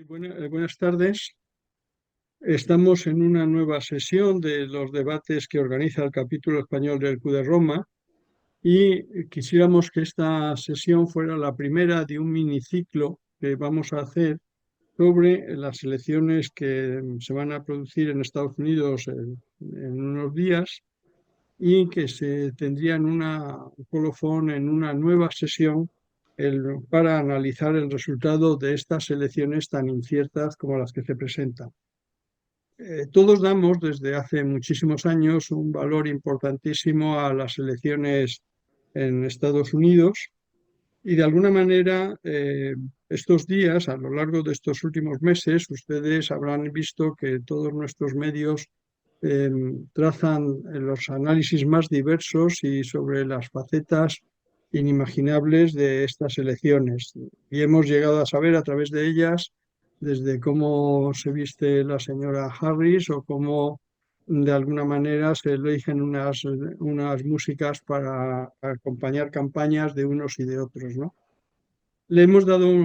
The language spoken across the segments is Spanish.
Buenas tardes. Estamos en una nueva sesión de los debates que organiza el capítulo español del Q de Roma y quisiéramos que esta sesión fuera la primera de un miniciclo que vamos a hacer sobre las elecciones que se van a producir en Estados Unidos en unos días y que se tendrían un colofón en una nueva sesión para analizar el resultado de estas elecciones tan inciertas como las que se presentan. Todos damos desde hace muchísimos años un valor importantísimo a las elecciones en Estados Unidos y de alguna manera estos días, a lo largo de estos últimos meses, ustedes habrán visto que todos nuestros medios eh, trazan los análisis más diversos y sobre las facetas inimaginables de estas elecciones. Y hemos llegado a saber a través de ellas desde cómo se viste la señora Harris o cómo de alguna manera se eligen unas músicas para acompañar campañas de unos y de otros, ¿no?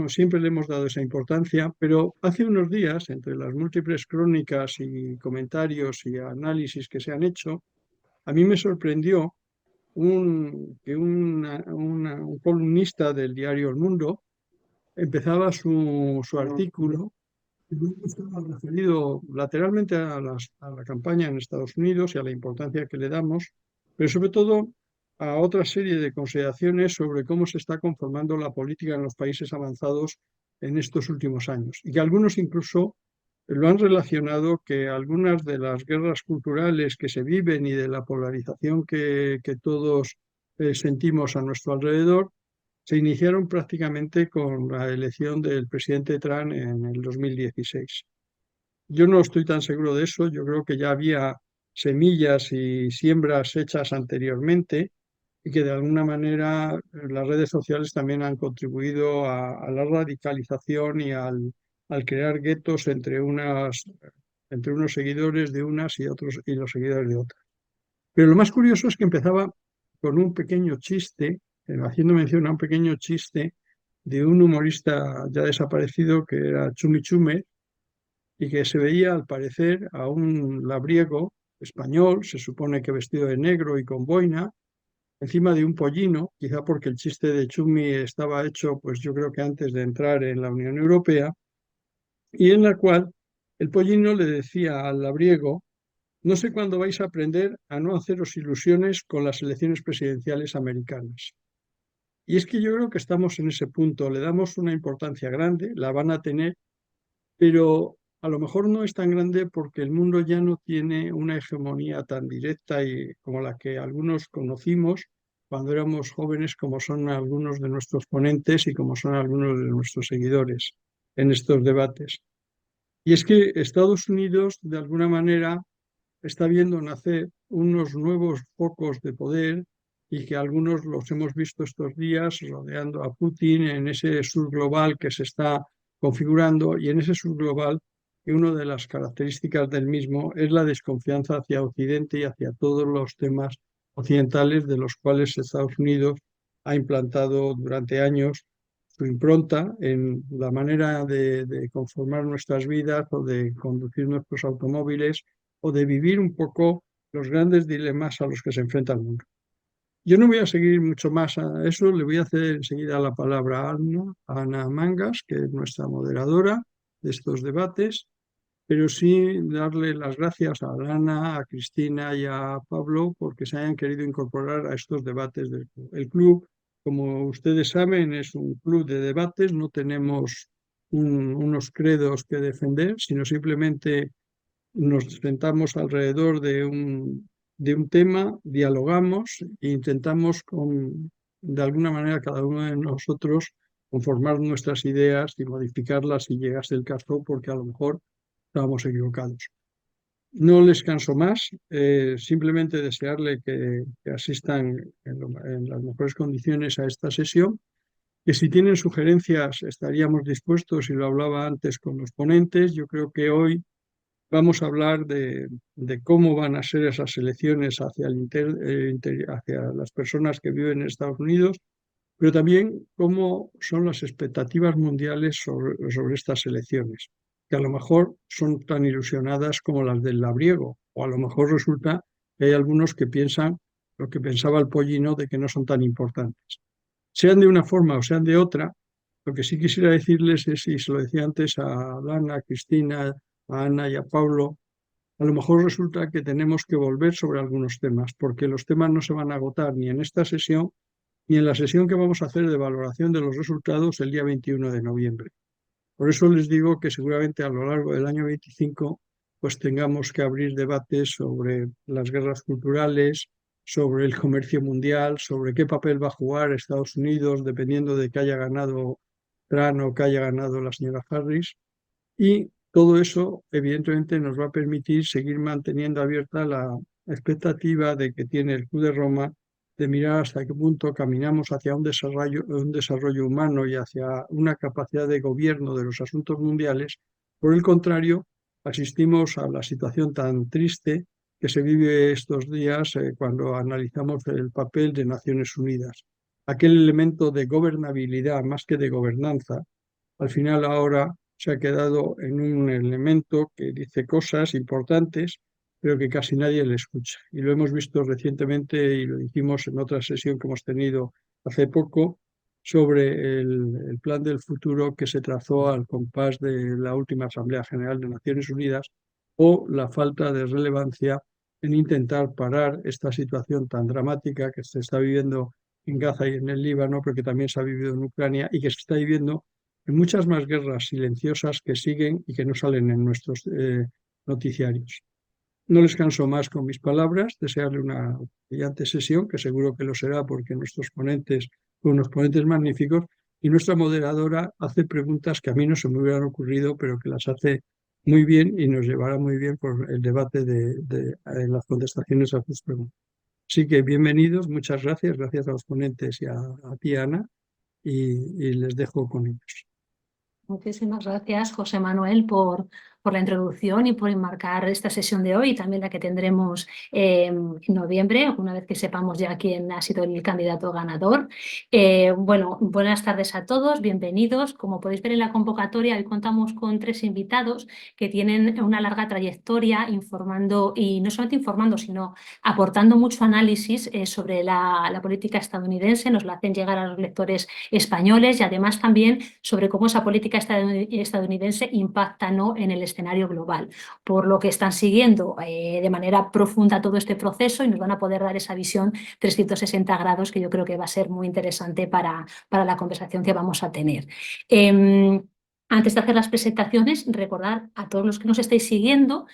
Siempre le hemos dado esa importancia, pero hace unos días, entre las múltiples crónicas y comentarios y análisis que se han hecho, a mí me sorprendió un columnista del diario El Mundo empezaba su artículo y luego estaba referido lateralmente a la campaña en Estados Unidos y a la importancia que le damos, pero sobre todo a otra serie de consideraciones sobre cómo se está conformando la política en los países avanzados en estos últimos años. Y que algunos incluso lo han relacionado que algunas de las guerras culturales que se viven y de la polarización que todos sentimos a nuestro alrededor se iniciaron prácticamente con la elección del presidente Trump en el 2016. Yo no estoy tan seguro de eso, yo creo que ya había semillas y siembras hechas anteriormente y que de alguna manera las redes sociales también han contribuido a la radicalización y al crear guetos entre unos seguidores de unas y otros y los seguidores de otras. Pero lo más curioso es que empezaba con un pequeño chiste, haciendo mención a un pequeño chiste de un humorista ya desaparecido que era Chumi Chume y que se veía al parecer a un labriego español, se supone que vestido de negro y con boina, encima de un pollino, quizá porque el chiste de Chumi estaba hecho, pues yo creo que antes de entrar en la Unión Europea, y en la cual el pollino le decía al labriego: no sé cuándo vais a aprender a no haceros ilusiones con las elecciones presidenciales americanas. Y es que yo creo que estamos en ese punto, le damos una importancia grande, la van a tener, pero a lo mejor no es tan grande porque el mundo ya no tiene una hegemonía tan directa y como la que algunos conocimos cuando éramos jóvenes, como son algunos de nuestros ponentes y como son algunos de nuestros seguidores en estos debates. Y es que Estados Unidos, de alguna manera, está viendo nacer unos nuevos focos de poder y que algunos los hemos visto estos días rodeando a Putin en ese sur global que se está configurando y en ese sur global que una de las características del mismo es la desconfianza hacia Occidente y hacia todos los temas occidentales de los cuales Estados Unidos ha implantado durante años su impronta en la manera de conformar nuestras vidas o de conducir nuestros automóviles o de vivir un poco los grandes dilemas a los que se enfrenta el mundo. Yo no voy a seguir mucho más a eso, le voy a hacer enseguida la palabra a Ana Mangas, que es nuestra moderadora de estos debates, pero sí darle las gracias a Ana, a Cristina y a Pablo porque se hayan querido incorporar a estos debates del club. El club, como ustedes saben, es un club de debates, no tenemos unos credos que defender, sino simplemente nos sentamos alrededor de un tema, dialogamos e intentamos de alguna manera cada uno de nosotros conformar nuestras ideas y modificarlas si llegase el caso, porque a lo mejor estábamos equivocados. No les canso más, simplemente desearle que asistan en las mejores condiciones a esta sesión, que si tienen sugerencias estaríamos dispuestos, y lo hablaba antes con los ponentes. Yo creo que hoy vamos a hablar de cómo van a ser esas elecciones hacia hacia las personas que viven en Estados Unidos, pero también cómo son las expectativas mundiales sobre estas elecciones, que a lo mejor son tan ilusionadas como las del labriego, o a lo mejor resulta que hay algunos que piensan lo que pensaba el pollino de que no son tan importantes. Sean de una forma o sean de otra, lo que sí quisiera decirles es, y se lo decía antes a Lana, a Cristina, a Ana y a Pablo, a lo mejor resulta que tenemos que volver sobre algunos temas, porque los temas no se van a agotar ni en esta sesión ni en la sesión que vamos a hacer de valoración de los resultados el día 21 de noviembre. Por eso les digo que seguramente a lo largo del año 25 pues tengamos que abrir debates sobre las guerras culturales, sobre el comercio mundial, sobre qué papel va a jugar Estados Unidos dependiendo de que haya ganado Trump o que haya ganado la señora Harris. Y todo eso, evidentemente, nos va a permitir seguir manteniendo abierta la expectativa de que tiene el Club de Roma de mirar hasta qué punto caminamos hacia un desarrollo humano y hacia una capacidad de gobierno de los asuntos mundiales. Por el contrario, asistimos a la situación tan triste que se vive estos días cuando analizamos el papel de Naciones Unidas. Aquel elemento de gobernabilidad más que de gobernanza al final ahora se ha quedado en un elemento que dice cosas importantes, pero que casi nadie le escucha. Y lo hemos visto recientemente y lo dijimos en otra sesión que hemos tenido hace poco sobre el plan del futuro que se trazó al compás de la última Asamblea General de Naciones Unidas o la falta de relevancia en intentar parar esta situación tan dramática que se está viviendo en Gaza y en el Líbano, pero que también se ha vivido en Ucrania y que se está viviendo en muchas más guerras silenciosas que siguen y que no salen en nuestros noticiarios. No les canso más con mis palabras, desearle una brillante sesión, que seguro que lo será porque nuestros ponentes son unos ponentes magníficos, y nuestra moderadora hace preguntas que a mí no se me hubieran ocurrido, pero que las hace muy bien y nos llevará muy bien por el debate de las contestaciones a sus preguntas. Así que bienvenidos, muchas gracias, gracias a los ponentes y a ti, Ana, y les dejo con ellos. Muchísimas gracias, José Manuel, por la introducción y por enmarcar esta sesión de hoy y también la que tendremos en noviembre, una vez que sepamos ya quién ha sido el candidato ganador. Bueno, buenas tardes a todos, bienvenidos. Como podéis ver en la convocatoria, hoy contamos con 3 invitados que tienen una larga trayectoria informando, y no solamente informando, sino aportando mucho análisis sobre la política estadounidense. Nos la hacen llegar a los lectores españoles y además también sobre cómo esa política estadounidense impacta, ¿no?, en el escenario global, por lo que están siguiendo de manera profunda todo este proceso y nos van a poder dar esa visión 360 grados que yo creo que va a ser muy interesante para la conversación que vamos a tener. Antes de hacer las presentaciones, recordar a todos los que nos estáis siguiendo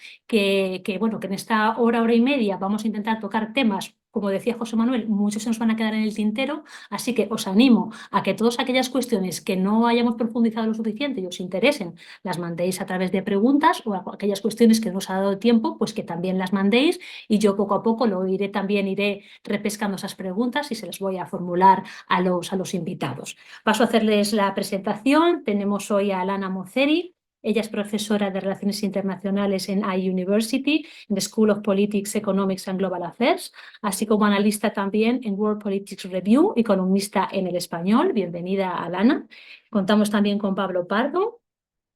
bueno, que en esta hora y media vamos a intentar tocar temas, como decía José Manuel, muchos se nos van a quedar en el tintero, así que os animo a que todas aquellas cuestiones que no hayamos profundizado lo suficiente y os interesen, las mandéis a través de preguntas, o aquellas cuestiones que no os ha dado tiempo, pues que también las mandéis, y yo poco a poco iré repescando esas preguntas y se las voy a formular a los invitados. Paso a hacerles la presentación. Tenemos hoy a Lana Mosseri. Ella es profesora de Relaciones Internacionales en iUniversity, en the School of Politics, Economics and Global Affairs, así como analista también en World Politics Review y columnista en El Español. Bienvenida, Lana. Contamos también con Pablo Pardo.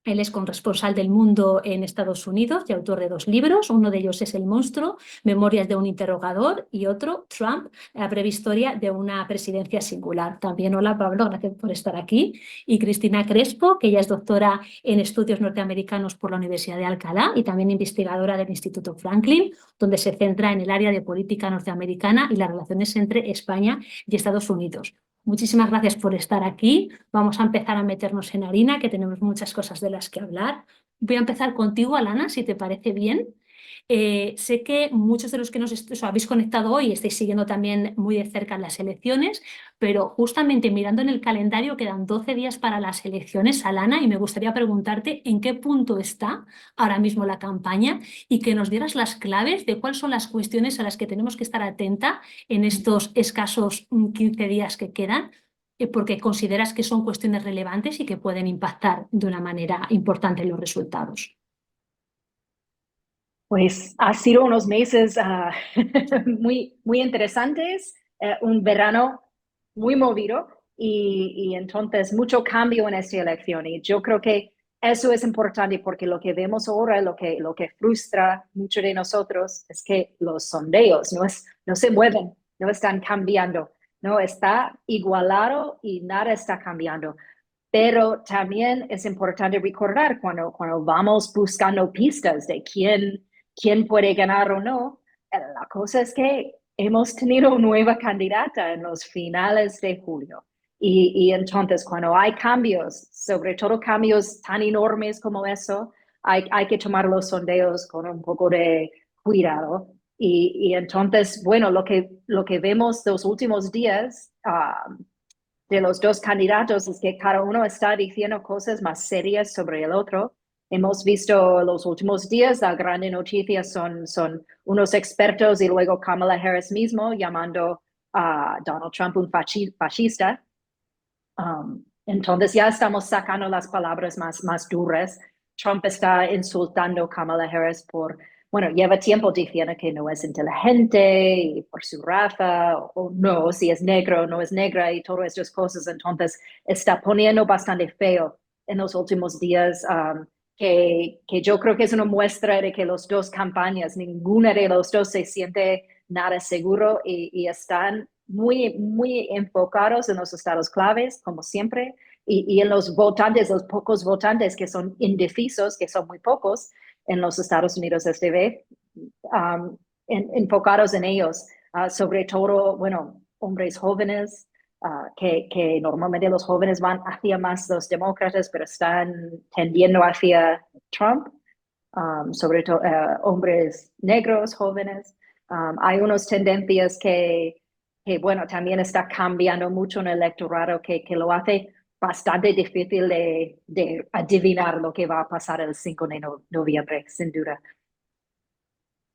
Él es corresponsal del Mundo en Estados Unidos y autor de 2 libros. Uno de ellos es El monstruo, Memorias de un interrogador, y otro, Trump, la breve historia de una presidencia singular. También hola, Pablo, gracias por estar aquí. Y Cristina Crespo, que ella es doctora en estudios norteamericanos por la Universidad de Alcalá y también investigadora del Instituto Franklin, donde se centra en el área de política norteamericana y las relaciones entre España y Estados Unidos. Muchísimas gracias por estar aquí. Vamos a empezar a meternos en harina, que tenemos muchas cosas de las que hablar. Voy a empezar contigo, Alana, si te parece bien. Sé que muchos de los que os habéis conectado hoy estáis siguiendo también muy de cerca las elecciones, pero justamente mirando en el calendario quedan 12 días para las elecciones, Alana, y me gustaría preguntarte en qué punto está ahora mismo la campaña y que nos dieras las claves de cuáles son las cuestiones a las que tenemos que estar atenta en estos escasos 15 días que quedan, porque consideras que son cuestiones relevantes y que pueden impactar de una manera importante en los resultados. Pues ha sido unos meses muy interesantes, un verano muy movido y entonces mucho cambio en esta elección. Y yo creo que eso es importante porque lo que vemos ahora, lo que frustra mucho de nosotros es que los sondeos no se mueven, no están cambiando, no está igualado y nada está cambiando. Pero también es importante recordar cuando vamos buscando pistas de quién puede ganar o no, la cosa es que hemos tenido una nueva candidata en los finales de julio. Y entonces cuando hay cambios, sobre todo cambios tan enormes como eso, hay que tomar los sondeos con un poco de cuidado. Y entonces, bueno, lo que vemos los últimos días de los dos candidatos es que cada uno está diciendo cosas más serias sobre el otro. Hemos visto los últimos días, la gran noticia son unos expertos y luego Kamala Harris mismo llamando a Donald Trump un fascista. Entonces ya estamos sacando las palabras más duras. Trump está insultando a Kamala Harris bueno, lleva tiempo diciendo que no es inteligente y por su raza, o no, si es negro o no es negra y todas estas cosas. Entonces está poniendo bastante feo en los últimos días, que yo creo que es una muestra de que las dos campañas, ninguna de los dos se siente nada seguro y están muy enfocados en los estados claves, como siempre, y en los votantes, los pocos votantes que son indecisos, que son muy pocos en los Estados Unidos esta vez, enfocados en ellos, sobre todo, bueno, hombres jóvenes, que normalmente los jóvenes van hacia más los demócratas, pero están tendiendo hacia Trump, sobre todo hombres negros jóvenes. Hay unas tendencias que, bueno, también está cambiando mucho en el electorado que lo hace bastante difícil de adivinar lo que va a pasar el 5 de noviembre, sin duda.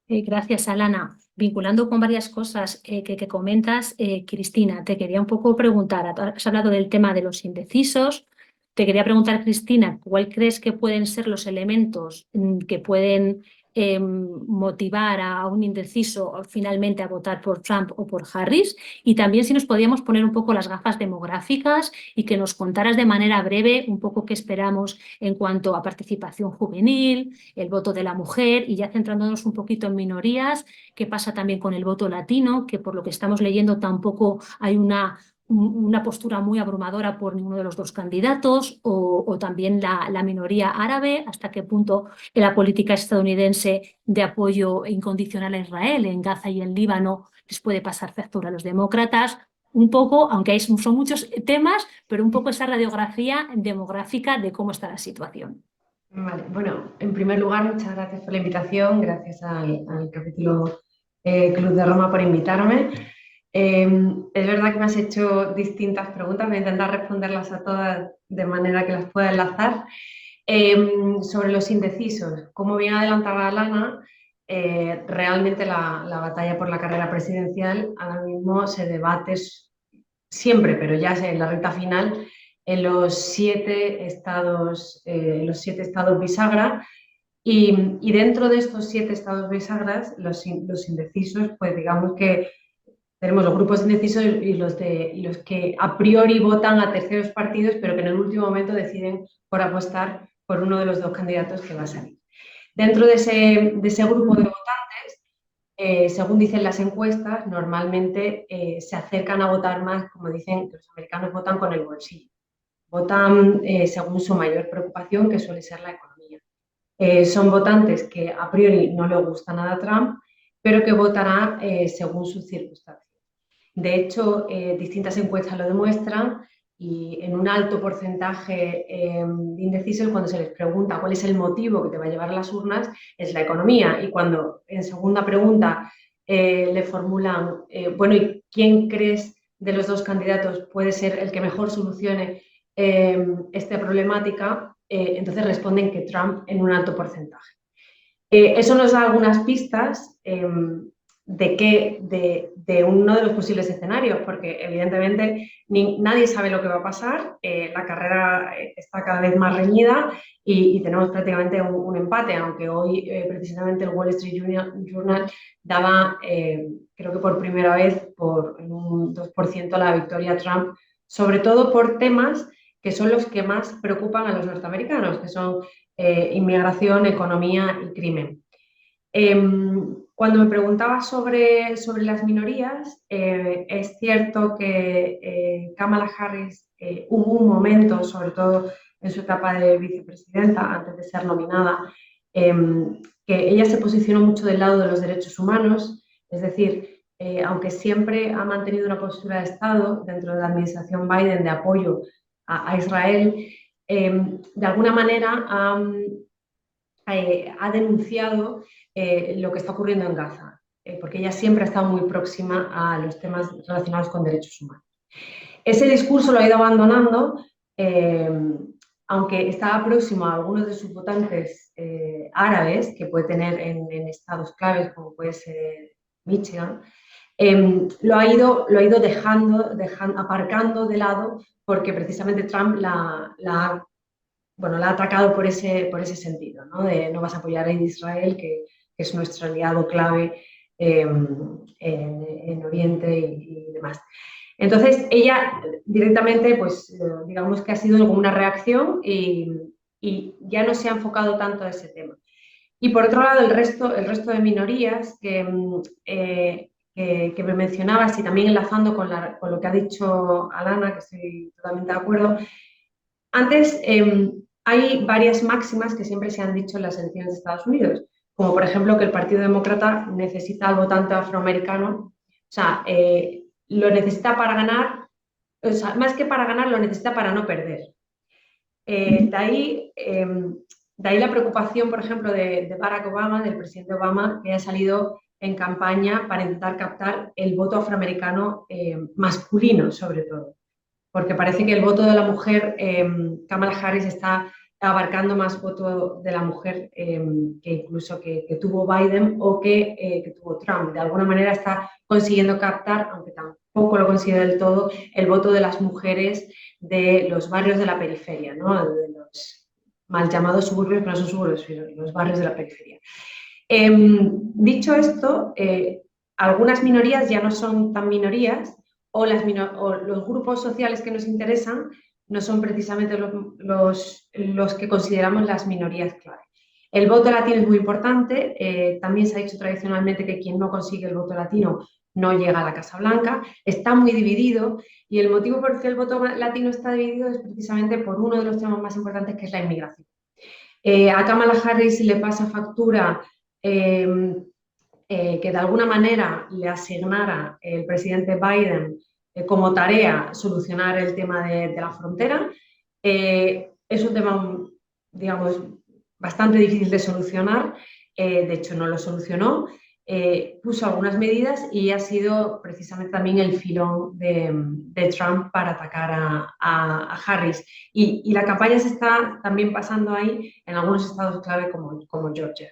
Gracias, Alana. Vinculando con varias cosas que comentas, Cristina, te quería un poco preguntar, has hablado del tema de los indecisos. Te quería preguntar, Cristina, ¿cuál crees que pueden ser los elementos que pueden motivar a un indeciso finalmente a votar por Trump o por Harris? Y también si nos podíamos poner un poco las gafas demográficas y que nos contaras de manera breve un poco qué esperamos en cuanto a participación juvenil, el voto de la mujer, y ya centrándonos un poquito en minorías, qué pasa también con el voto latino, que por lo que estamos leyendo tampoco hay una postura muy abrumadora por ninguno de los dos candidatos, o también la minoría árabe, hasta qué punto la política estadounidense de apoyo incondicional a Israel en Gaza y en Líbano les puede pasar factura a los demócratas. Un poco, aunque son muchos temas, pero un poco esa radiografía demográfica de cómo está la situación. Vale, bueno, en primer lugar, muchas gracias por la invitación, gracias al capítulo Club de Roma por invitarme. Es verdad que me has hecho distintas preguntas, voy a intentar responderlas a todas de manera que las pueda enlazar. Sobre los indecisos, como bien adelantaba Alana, realmente la batalla por la carrera presidencial ahora mismo se debate siempre, pero ya en la recta final, en los 7 estados bisagra, y dentro de estos 7 estados bisagras, los indecisos, pues digamos que tenemos los grupos indecisos y los que a priori votan a terceros partidos, pero que en el último momento deciden por apostar por uno de los dos candidatos que va a salir. Dentro de ese grupo de votantes, según dicen las encuestas, normalmente se acercan a votar más, como dicen, que los americanos votan con el bolsillo. Votan según su mayor preocupación, que suele ser la economía. Son votantes que a priori no les gusta nada a Trump, pero que votarán según sus circunstancias. De hecho, distintas encuestas lo demuestran, y en un alto porcentaje de indecisos, cuando se les pregunta cuál es el motivo que te va a llevar a las urnas, es la economía. Y cuando en segunda pregunta le formulan, bueno, ¿y quién crees de los dos candidatos puede ser el que mejor solucione esta problemática? Entonces responden que Trump en un alto porcentaje. Eso nos da algunas pistas de uno de los posibles escenarios, porque evidentemente nadie sabe lo que va a pasar, la carrera está cada vez más reñida y tenemos prácticamente un empate, aunque hoy precisamente el Wall Street Journal daba, creo que por primera vez, por un 2% la victoria a Trump sobre todo por temas que son los que más preocupan a los norteamericanos, que son inmigración, economía y crimen. Cuando me preguntaba sobre las minorías, es cierto que Kamala Harris hubo un momento, sobre todo en su etapa de vicepresidenta, antes de ser nominada, que ella se posicionó mucho del lado de los derechos humanos, es decir, aunque siempre ha mantenido una postura de Estado dentro de la administración Biden de apoyo a Israel, de alguna manera ha denunciado lo que está ocurriendo en Gaza, porque ella siempre ha estado muy próxima a los temas relacionados con derechos humanos. Ese discurso lo ha ido abandonando, aunque estaba próximo a algunos de sus votantes árabes, que puede tener en estados claves como puede ser Michigan, lo ha ido aparcando de lado porque precisamente Trump la ha atacado por ese sentido, ¿no? De no vas a apoyar a Israel, que es nuestro aliado clave en Oriente y demás. Entonces, ella directamente, pues, digamos que ha sido como una reacción y ya no se ha enfocado tanto a ese tema. Y por otro lado, el resto de minorías que me mencionabas y también enlazando con lo que ha dicho Alana, que estoy totalmente de acuerdo. Antes, hay varias máximas que siempre se han dicho en las elecciones de Estados Unidos, como por ejemplo que el Partido Demócrata necesita al votante afroamericano, o sea, lo necesita para ganar, o sea, más que para ganar, lo necesita para no perder. De ahí la preocupación, por ejemplo, de Barack Obama, del presidente Obama, que ha salido en campaña para intentar captar el voto afroamericano masculino, sobre todo. Porque parece que el voto de la mujer, Kamala Harris está abarcando más voto de la mujer que incluso que tuvo Biden o que tuvo Trump. De alguna manera está consiguiendo captar, aunque tampoco lo consigue del todo, el voto de las mujeres de los barrios de la periferia, ¿no? De los mal llamados suburbios, pero no son suburbios, sino los barrios de la periferia. Dicho esto, algunas minorías ya no son tan minorías, o los grupos sociales que nos interesan no son precisamente los que consideramos las minorías clave. El voto latino es muy importante, también se ha dicho tradicionalmente que quien no consigue el voto latino no llega a la Casa Blanca, está muy dividido y el motivo por el que el voto latino está dividido es precisamente por uno de los temas más importantes, que es la inmigración. A Kamala Harris le pasa factura que de alguna manera le asignara el presidente Biden como tarea solucionar el tema de la frontera. Es un tema, digamos, bastante difícil de solucionar, de hecho no lo solucionó, puso algunas medidas y ha sido precisamente también el filón de Trump para atacar a Harris. Y la campaña se está también pasando ahí en algunos estados clave como Georgia.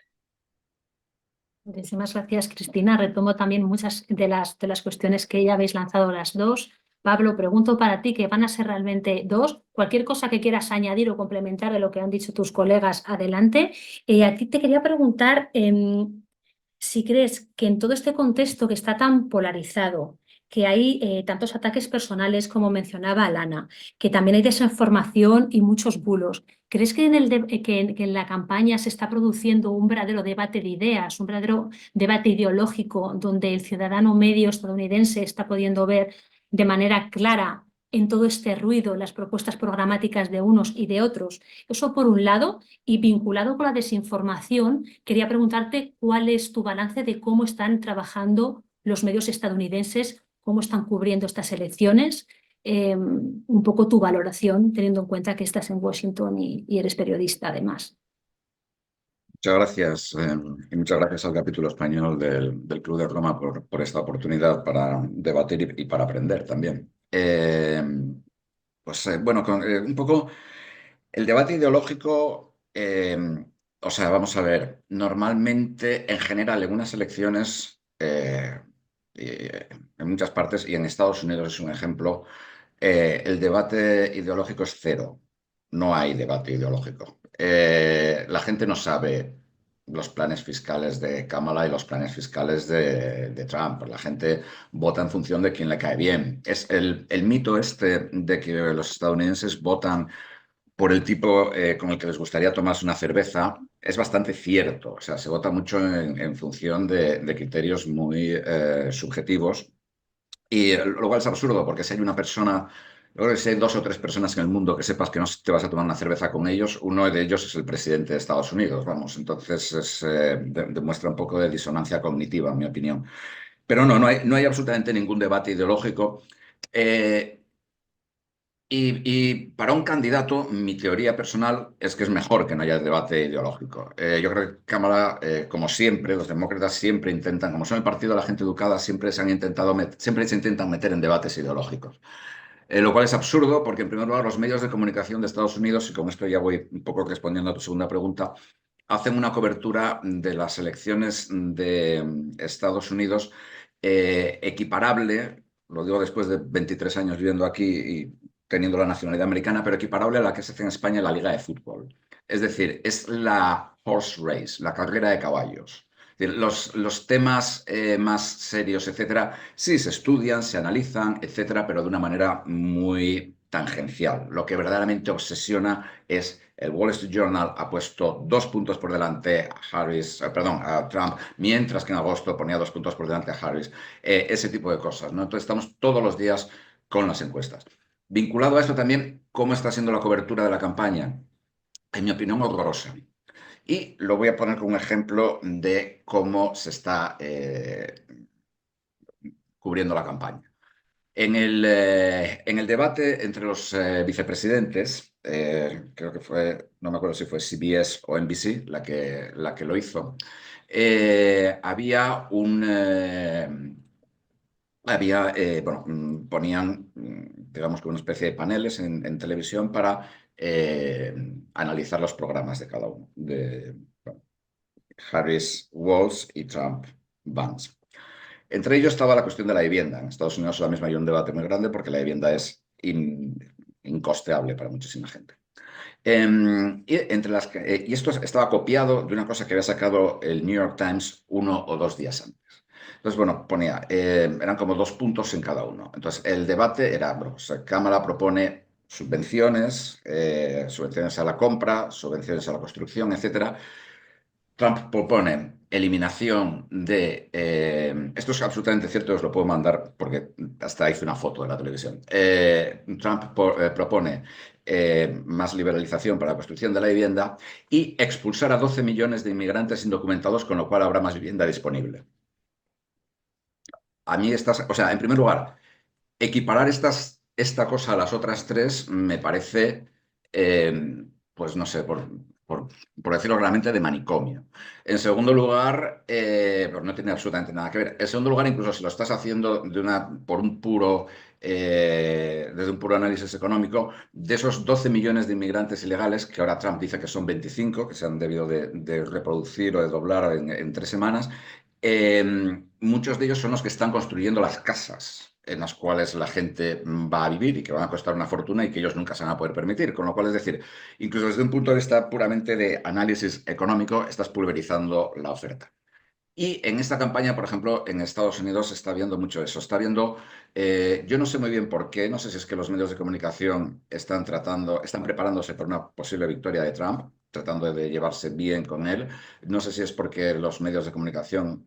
Muchísimas gracias, Cristina. Retomo también muchas de las cuestiones que ya habéis lanzado las dos. Pablo, pregunto para ti, que van a ser realmente dos. Cualquier cosa que quieras añadir o complementar de lo que han dicho tus colegas, adelante. A ti te quería preguntar si crees que en todo este contexto que está tan polarizado, que hay tantos ataques personales como mencionaba Alana, que también hay desinformación y muchos bulos, ¿crees que en la campaña se está produciendo un verdadero debate de ideas, un verdadero debate ideológico donde el ciudadano medio estadounidense está pudiendo ver de manera clara en todo este ruido las propuestas programáticas de unos y de otros? Eso por un lado, y vinculado con la desinformación, quería preguntarte cuál es tu balance de cómo están trabajando los medios estadounidenses, cómo están cubriendo estas elecciones, un poco tu valoración, teniendo en cuenta que estás en Washington y eres periodista además. Muchas gracias y muchas gracias al capítulo español del Club de Roma por esta oportunidad para debatir y para aprender también. Un poco el debate ideológico, o sea, vamos a ver, normalmente en general en unas elecciones, en muchas partes, y en Estados Unidos es un ejemplo, el debate ideológico es cero. No hay debate ideológico. La gente no sabe los planes fiscales de Kamala y los planes fiscales de Trump. La gente vota en función de quién le cae bien. Es el mito este de que los estadounidenses votan por el tipo con el que les gustaría tomarse una cerveza, es bastante cierto. O sea, se vota mucho en función de criterios muy subjetivos. Y lo cual es absurdo, porque si hay una persona, yo creo que si hay 2 o 3 personas en el mundo que sepas que no te vas a tomar una cerveza con ellos, uno de ellos es el presidente de Estados Unidos, vamos. Entonces demuestra un poco de disonancia cognitiva, en mi opinión. Pero no hay absolutamente ningún debate ideológico. Eh, y para un candidato, mi teoría personal es que es mejor que no haya debate ideológico. Yo creo que Cámara, como siempre, los demócratas siempre intentan, como son el partido de la gente educada, siempre siempre se intentan meter en debates ideológicos. Lo cual es absurdo porque, en primer lugar, los medios de comunicación de Estados Unidos, y con esto ya voy un poco respondiendo a tu segunda pregunta, hacen una cobertura de las elecciones de Estados Unidos equiparable, lo digo después de 23 años viviendo aquí y teniendo la nacionalidad americana, pero equiparable a la que se hace en España en la Liga de Fútbol. Es decir, es la horse race, la carrera de caballos. Los temas más serios, etcétera, sí se estudian, se analizan, etcétera, pero de una manera muy tangencial. Lo que verdaderamente obsesiona es el Wall Street Journal ha puesto 2 puntos por delante a Trump, mientras que en agosto ponía 2 puntos por delante a Harris. Ese tipo de cosas, ¿no? Entonces estamos todos los días con las encuestas. Vinculado a esto también, ¿cómo está siendo la cobertura de la campaña? En mi opinión, horrorosa. Y lo voy a poner como un ejemplo de cómo se está cubriendo la campaña. En el debate entre los vicepresidentes, creo que fue, no me acuerdo si fue CBS o NBC la que lo hizo, había ponían, digamos que una especie de paneles en televisión para analizar los programas de cada uno, de Harris Walz y Trump Vance. Entre ellos estaba la cuestión de la vivienda. En Estados Unidos ahora mismo hay un debate muy grande porque la vivienda es incosteable para muchísima gente. Y esto estaba copiado de una cosa que había sacado el New York Times 1 o 2 días antes. Entonces, bueno, ponía, eran como 2 puntos en cada uno. Entonces, el debate era, Cámara propone subvenciones, subvenciones a la compra, subvenciones a la construcción, etcétera. Trump propone eliminación de... esto es absolutamente cierto, os lo puedo mandar porque hasta hice una foto de la televisión. Trump propone más liberalización para la construcción de la vivienda y expulsar a 12 millones de inmigrantes indocumentados, con lo cual habrá más vivienda disponible. A mí o sea, en primer lugar, equiparar esta cosa a las otras 3 me parece, pues no sé, por decirlo claramente, de manicomio. En segundo lugar, pues no tiene absolutamente nada que ver. En segundo lugar, incluso si lo estás haciendo desde un puro análisis económico, de esos 12 millones de inmigrantes ilegales, que ahora Trump dice que son 25, que se han debido de reproducir o de doblar en 3 semanas, muchos de ellos son los que están construyendo las casas en las cuales la gente va a vivir y que van a costar una fortuna y que ellos nunca se van a poder permitir. Con lo cual, es decir, incluso desde un punto de vista puramente de análisis económico, estás pulverizando la oferta. Y en esta campaña, por ejemplo, en Estados Unidos se está viendo mucho eso. Yo no sé muy bien por qué, no sé si es que los medios de comunicación están preparándose para una posible victoria de Trump, tratando de llevarse bien con él. No sé si es porque los medios de comunicación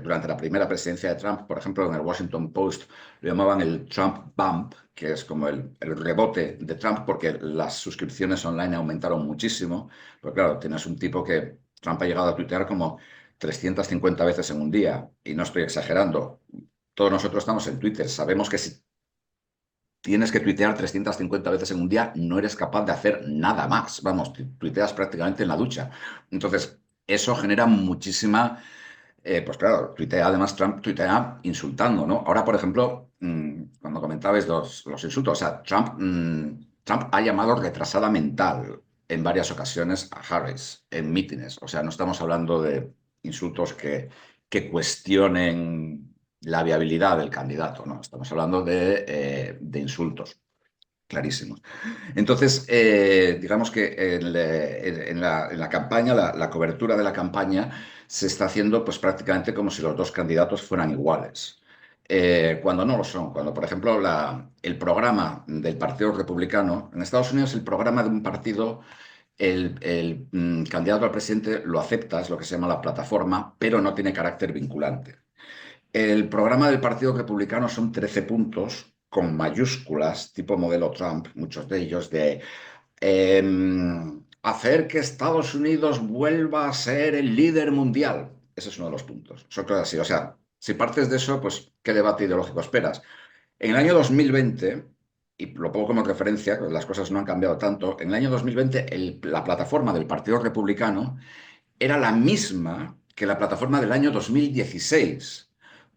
durante la primera presidencia de Trump, por ejemplo, en el Washington Post, lo llamaban el Trump Bump, que es como el rebote de Trump, porque las suscripciones online aumentaron muchísimo. Pero claro, tienes un tipo que Trump ha llegado a tuitear como 350 veces en un día, y no estoy exagerando. Todos nosotros estamos en Twitter, sabemos que si tienes que tuitear 350 veces en un día, no eres capaz de hacer nada más. Vamos, tuiteas prácticamente en la ducha. Entonces, eso genera muchísima... pues claro, además Trump tuitea insultando, ¿no? Ahora, por ejemplo, cuando comentabais los insultos, o sea, Trump ha llamado retrasada mental en varias ocasiones a Harris en mítines. O sea, no estamos hablando de insultos que cuestionen la viabilidad del candidato, ¿no? Estamos hablando de insultos. clarísimos. Entonces, digamos que en la campaña, la cobertura de la campaña se está haciendo pues prácticamente como si los dos candidatos fueran iguales. Cuando no lo son, cuando por ejemplo el programa del Partido Republicano, en Estados Unidos el programa de un partido, el candidato al presidente lo acepta, es lo que se llama la plataforma, pero no tiene carácter vinculante. El programa del Partido Republicano son 13 puntos con mayúsculas, tipo modelo Trump, muchos de ellos, de hacer que Estados Unidos vuelva a ser el líder mundial. Ese es uno de los puntos. Son cosas así. O sea, si partes de eso, pues, ¿qué debate ideológico esperas? En el año 2020, y lo pongo como referencia, pues las cosas no han cambiado tanto, en el año 2020 la plataforma del Partido Republicano era la misma que la plataforma del año 2016,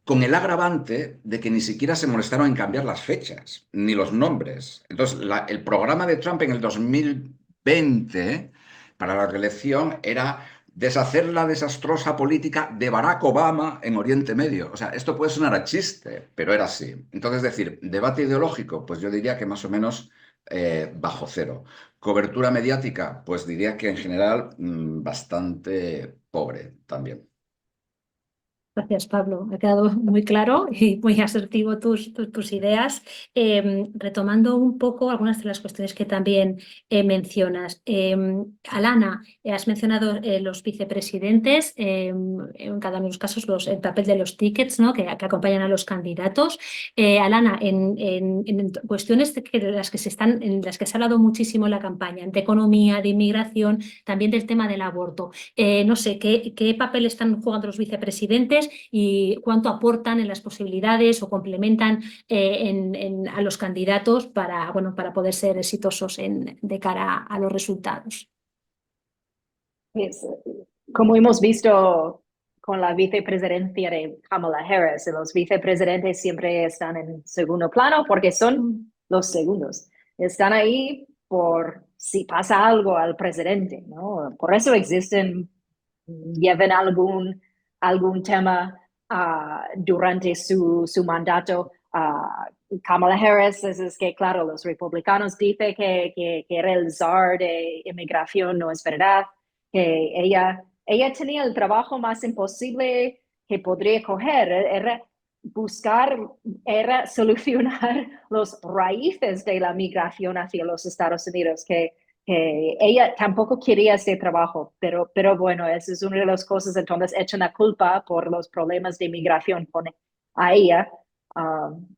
con el agravante de que ni siquiera se molestaron en cambiar las fechas, ni los nombres. Entonces, el programa de Trump en el 2020 para la reelección era deshacer la desastrosa política de Barack Obama en Oriente Medio. O sea, esto puede sonar a chiste, pero era así. Entonces, decir, debate ideológico, pues yo diría que más o menos bajo cero. Cobertura mediática, pues diría que en general bastante pobre también. Gracias, Pablo. Ha quedado muy claro y muy asertivo tus ideas. Retomando un poco algunas de las cuestiones que también mencionas. Alana, has mencionado los vicepresidentes, en cada uno de los casos el papel de los tickets, ¿no? que acompañan a los candidatos. Alana, en cuestiones en las que se ha hablado muchísimo en la campaña, de economía, de inmigración, también del tema del aborto. No sé, ¿qué papel están jugando los vicepresidentes y cuánto aportan en las posibilidades o complementan a los candidatos para poder ser exitosos de cara a los resultados? Pues, como hemos visto con la vicepresidencia de Kamala Harris, los vicepresidentes siempre están en segundo plano porque son los segundos. Están ahí por si pasa algo al presidente, ¿no? Por eso llevan algún tema durante su mandato. Kamala Harris es que, claro, los republicanos dicen que era el czar de inmigración, no es verdad, que ella tenía el trabajo más imposible que podría coger, era solucionar los raíces de la migración hacia los Estados Unidos, que ella tampoco quería ese trabajo, pero bueno, esa es una de las cosas, entonces echan la culpa por los problemas de migración a ella.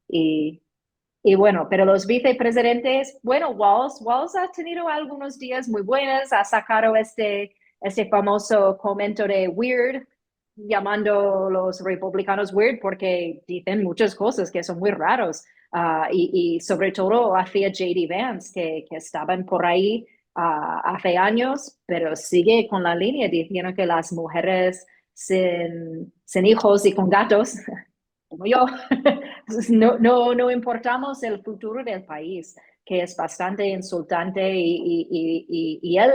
Y bueno, pero los vicepresidentes, bueno, Walz ha tenido algunos días muy buenos, ha sacado este famoso comentario de weird, llamando a los republicanos weird porque dicen muchas cosas que son muy raros. Y sobre todo hacia J.D. Vance, que estaban por ahí hace años, pero sigue con la línea diciendo que las mujeres sin hijos y con gatos, como yo, no importamos el futuro del país, que es bastante insultante y él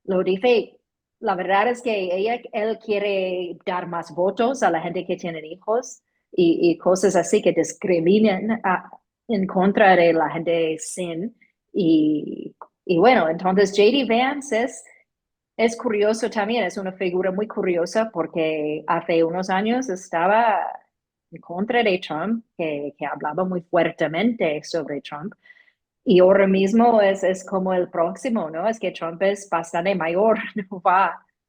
lo dice, la verdad es que él quiere dar más votos a la gente que tiene hijos y cosas así que discriminan en contra de la gente sin. Y bueno, entonces J.D. Vance es curioso también, es una figura muy curiosa porque hace unos años estaba en contra de Trump, que hablaba muy fuertemente sobre Trump. Y ahora mismo es como el próximo, ¿no? Es que Trump es bastante mayor,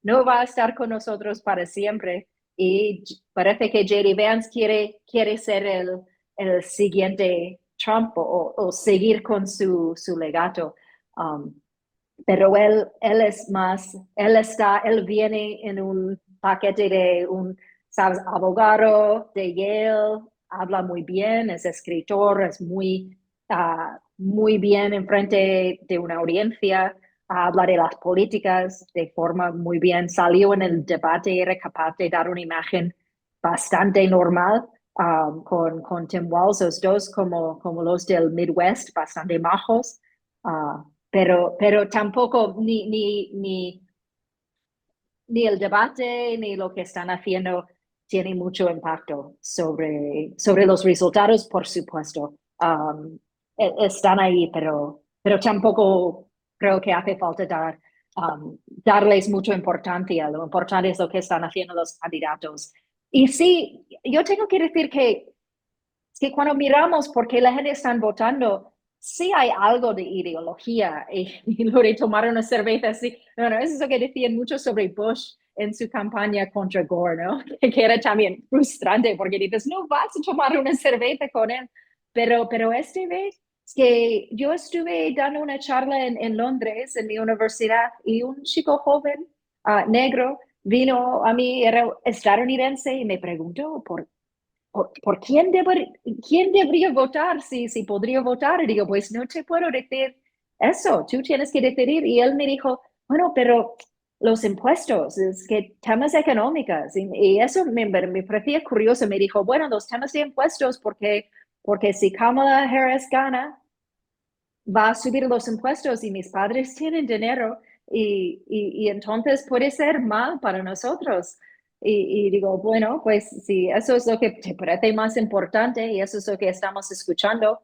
no va a estar con nosotros para siempre. Y parece que J.D. Vance quiere ser el siguiente Trump o seguir con su legado. Pero él es más, él viene en un paquete de ¿sabes? Abogado de Yale, habla muy bien, es escritor, es muy bien en frente de una audiencia, habla de las políticas de forma muy bien, salió en el debate, era capaz de dar una imagen bastante normal con Tim Walz, los dos como los del Midwest, bastante majos. Pero tampoco ni el debate ni lo que están haciendo tiene mucho impacto sobre los resultados, por supuesto. están ahí, pero tampoco creo que hace falta darles mucha importancia. Lo importante es lo que están haciendo los candidatos. Y sí, yo tengo que decir que cuando miramos por qué la gente está votando, sí hay algo de ideología y lo de tomar una cerveza, sí. Bueno, eso es lo que decían mucho sobre Bush en su campaña contra Gore, ¿no? Que era también frustrante porque dices, no vas a tomar una cerveza con él. Pero esta vez es que yo estuve dando una charla en Londres, en mi universidad, y un chico joven, negro, vino a mí, era estadounidense, y me preguntó por quién debería votar, si podría votar. Y digo, pues no te puedo decir eso, tú tienes que decidir. Y él me dijo, bueno, pero los impuestos, es que temas económicos. Y eso me parecía curioso. Me dijo, bueno, los temas de impuestos, porque si Kamala Harris gana, va a subir los impuestos y mis padres tienen dinero y entonces puede ser mal para nosotros. Y digo, bueno, pues si eso es lo que te parece más importante y eso es lo que estamos escuchando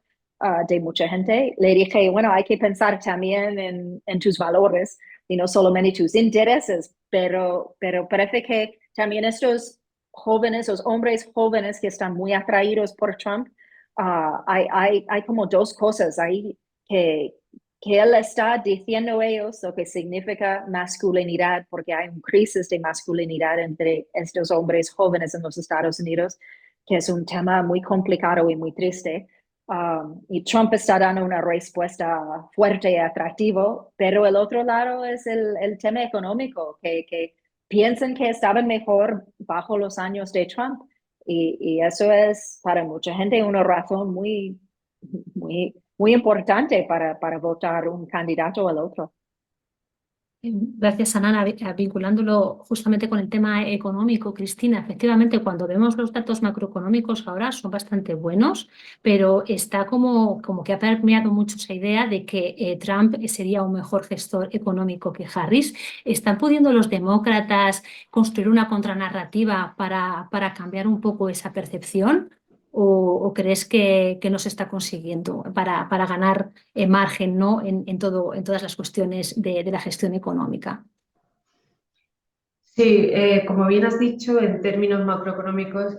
de mucha gente, le dije, bueno, hay que pensar también en tus valores y no solamente tus intereses, pero parece que también estos jóvenes, los hombres jóvenes que están muy atraídos por Trump, hay como dos cosas ahí que él está diciendo a ellos lo que significa masculinidad, porque hay una crisis de masculinidad entre estos hombres jóvenes en los Estados Unidos, que es un tema muy complicado y muy triste. Y Trump está dando una respuesta fuerte y atractiva, pero el otro lado es el tema económico, que piensan que estaban mejor bajo los años de Trump. Y eso es para mucha gente una razón muy, muy, muy importante para votar un candidato al otro. Gracias, Anana. Vinculándolo justamente con el tema económico, Cristina, efectivamente, cuando vemos los datos macroeconómicos ahora son bastante buenos, pero está como que ha permeado mucho esa idea de que Trump sería un mejor gestor económico que Harris. ¿Están pudiendo los demócratas construir una contranarrativa para cambiar un poco esa percepción? ¿O crees que no se está consiguiendo para ganar margen, ¿no? en todas las cuestiones de la gestión económica? Sí, como bien has dicho, en términos macroeconómicos,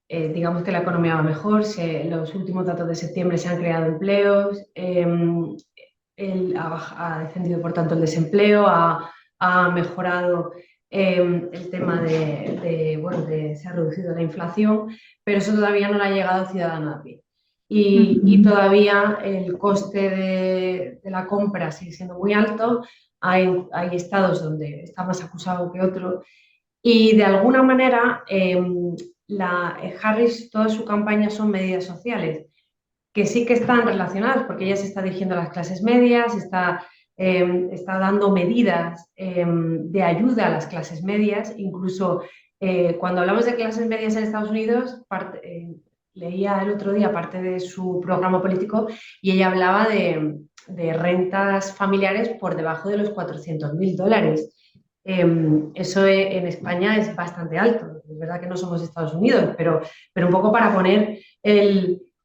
digamos que la economía va mejor. Los últimos datos de septiembre se han creado empleos, él ha descendido, por tanto, el desempleo, ha mejorado el tema se ha reducido la inflación, pero eso todavía no le ha llegado al ciudadano a pie. Y todavía el coste de la compra sigue siendo muy alto. Hay estados donde está más acusado que otros. Y de alguna manera, Harris, toda su campaña son medidas sociales, que sí que están relacionadas, porque ella se está dirigiendo a las clases medias, está dando medidas de ayuda a las clases medias. Incluso cuando hablamos de clases medias en Estados Unidos, leía el otro día parte de su programa político y ella hablaba de rentas familiares por debajo de los $400.000. Eso en España es bastante alto. Es verdad que no somos Estados Unidos, pero un poco para poner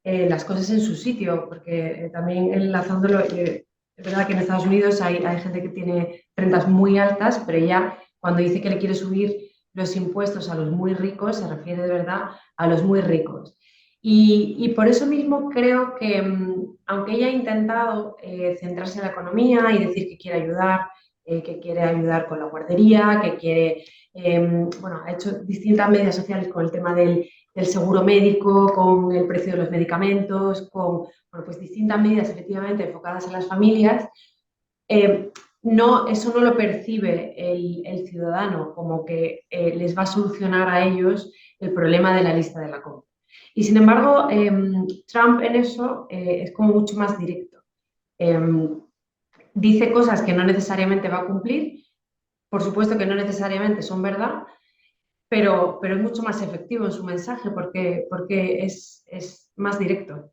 las cosas en su sitio, porque también enlazándolo, es verdad que en Estados Unidos hay gente que tiene rentas muy altas, pero ella cuando dice que le quiere subir los impuestos a los muy ricos, se refiere de verdad a los muy ricos. Y por eso mismo creo que, aunque ella ha intentado centrarse en la economía y decir que quiere ayudar con la guardería, que quiere, ha hecho distintas medidas sociales con el tema del seguro médico, con el precio de los medicamentos, con distintas medidas efectivamente enfocadas en las familias. Eso no lo percibe el ciudadano como que les va a solucionar a ellos el problema de la lista de la compra. Y sin embargo, Trump en eso es como mucho más directo. Dice cosas que no necesariamente va a cumplir, por supuesto que no necesariamente son verdad, pero es mucho más efectivo en su mensaje porque es más directo.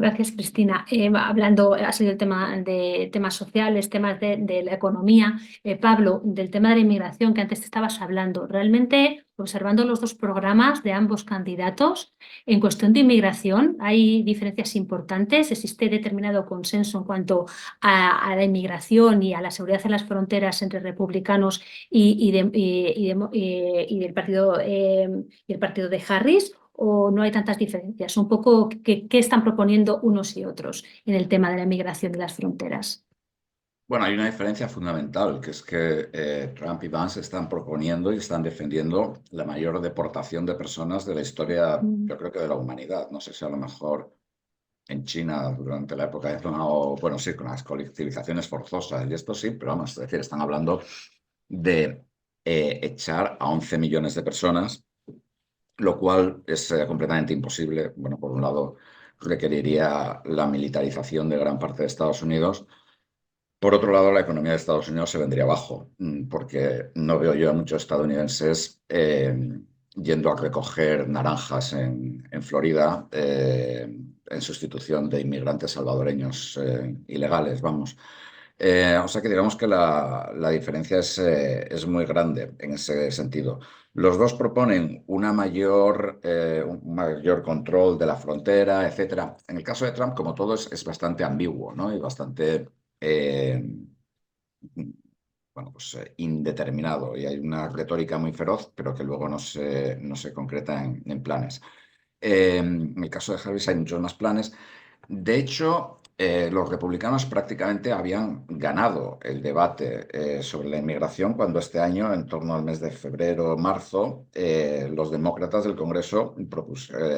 Gracias, Cristina. Hablando, ha sido el tema de temas sociales, temas de la economía. Pablo, del tema de la inmigración que antes te estabas hablando, realmente observando los dos programas de ambos candidatos, en cuestión de inmigración hay diferencias importantes. ¿Existe determinado consenso en cuanto a la inmigración y a la seguridad en las fronteras entre republicanos y del y el partido de Harris? ¿O no hay tantas diferencias? Un poco qué están proponiendo unos y otros en el tema de la migración de las fronteras. Bueno, hay una diferencia fundamental, que es que Trump y Vance están proponiendo y están defendiendo la mayor deportación de personas de la historia, yo creo que de la humanidad. No sé si a lo mejor en China durante la época de Mao, bueno, sí, con las colectivizaciones forzosas y esto sí, pero vamos, es decir, están hablando de echar a 11 millones de personas, lo cual es completamente imposible. Bueno, por un lado, requeriría la militarización de gran parte de Estados Unidos. Por otro lado, la economía de Estados Unidos se vendría abajo, porque no veo yo a muchos estadounidenses yendo a recoger naranjas en Florida en sustitución de inmigrantes salvadoreños ilegales, vamos. O sea que digamos que la diferencia es muy grande en ese sentido. Los dos proponen un mayor control de la frontera, etcétera. En el caso de Trump, como todo, es bastante ambiguo, ¿no? Y bastante bueno, pues, indeterminado, y hay una retórica muy feroz, pero que luego no se concreta en planes. En el caso de Harris hay muchos más planes. De hecho, los republicanos prácticamente habían ganado el debate sobre la inmigración cuando este año, en torno al mes de febrero o marzo, los demócratas del Congreso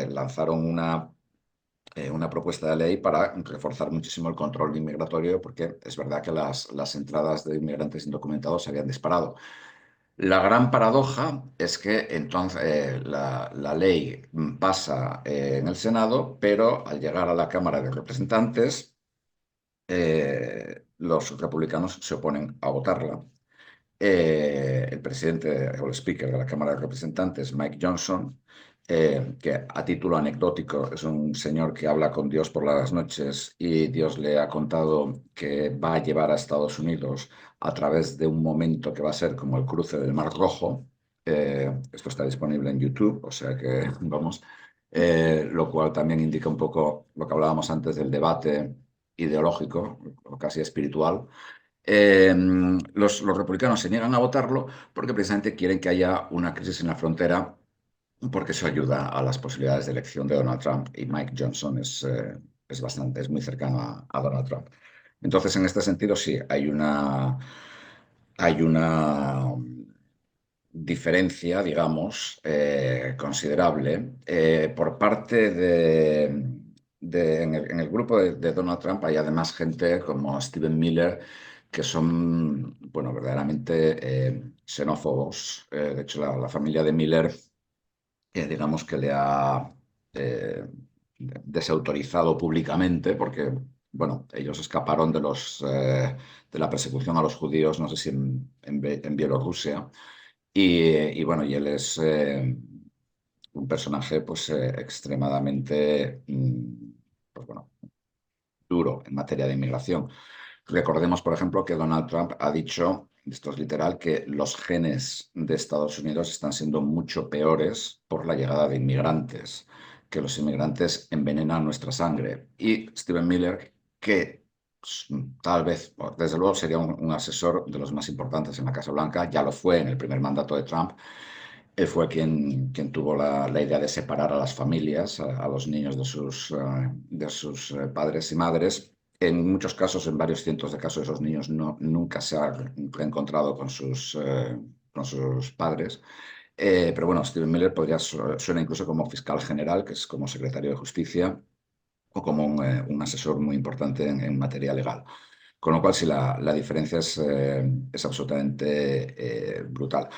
lanzaron una propuesta de ley para reforzar muchísimo el control inmigratorio, porque es verdad que las entradas de inmigrantes indocumentados se habían disparado. La gran paradoja es que entonces la ley pasa en el Senado, pero al llegar a la Cámara de Representantes, los republicanos se oponen a votarla. El presidente o el speaker de la Cámara de Representantes, Mike Johnson, que a título anecdótico es un señor que habla con Dios por las noches y Dios le ha contado que va a llevar a Estados Unidos a través de un momento que va a ser como el cruce del Mar Rojo. Esto está disponible en YouTube, o sea que vamos, lo cual también indica un poco lo que hablábamos antes del debate ideológico o casi espiritual. Los republicanos se niegan a votarlo porque precisamente quieren que haya una crisis en la frontera, porque eso ayuda a las posibilidades de elección de Donald Trump, y Mike Johnson es muy cercano a Donald Trump. Entonces, en este sentido, sí, hay una diferencia, digamos, considerable. Por parte en el grupo de Donald Trump hay además gente como Stephen Miller, que son, bueno, verdaderamente xenófobos. De hecho, la familia de Miller, digamos que le ha desautorizado públicamente porque, bueno, ellos escaparon de la persecución a los judíos, no sé si en Bielorrusia, y bueno, y él es un personaje pues extremadamente pues, bueno, duro en materia de inmigración. Recordemos, por ejemplo, que Donald Trump ha dicho, esto es literal, que los genes de Estados Unidos están siendo mucho peores por la llegada de inmigrantes, que los inmigrantes envenenan nuestra sangre. Y Stephen Miller, que tal vez, desde luego, sería un asesor de los más importantes en la Casa Blanca, ya lo fue en el primer mandato de Trump. Él fue quien tuvo la idea de separar a las familias, a los niños de sus padres y madres. En muchos casos, en varios cientos de casos, esos niños nunca se han reencontrado con sus padres. Pero bueno, Stephen Miller suena incluso como fiscal general, que es como secretario de Justicia, o como un asesor muy importante en materia legal. Con lo cual, sí, la diferencia es absolutamente brutal.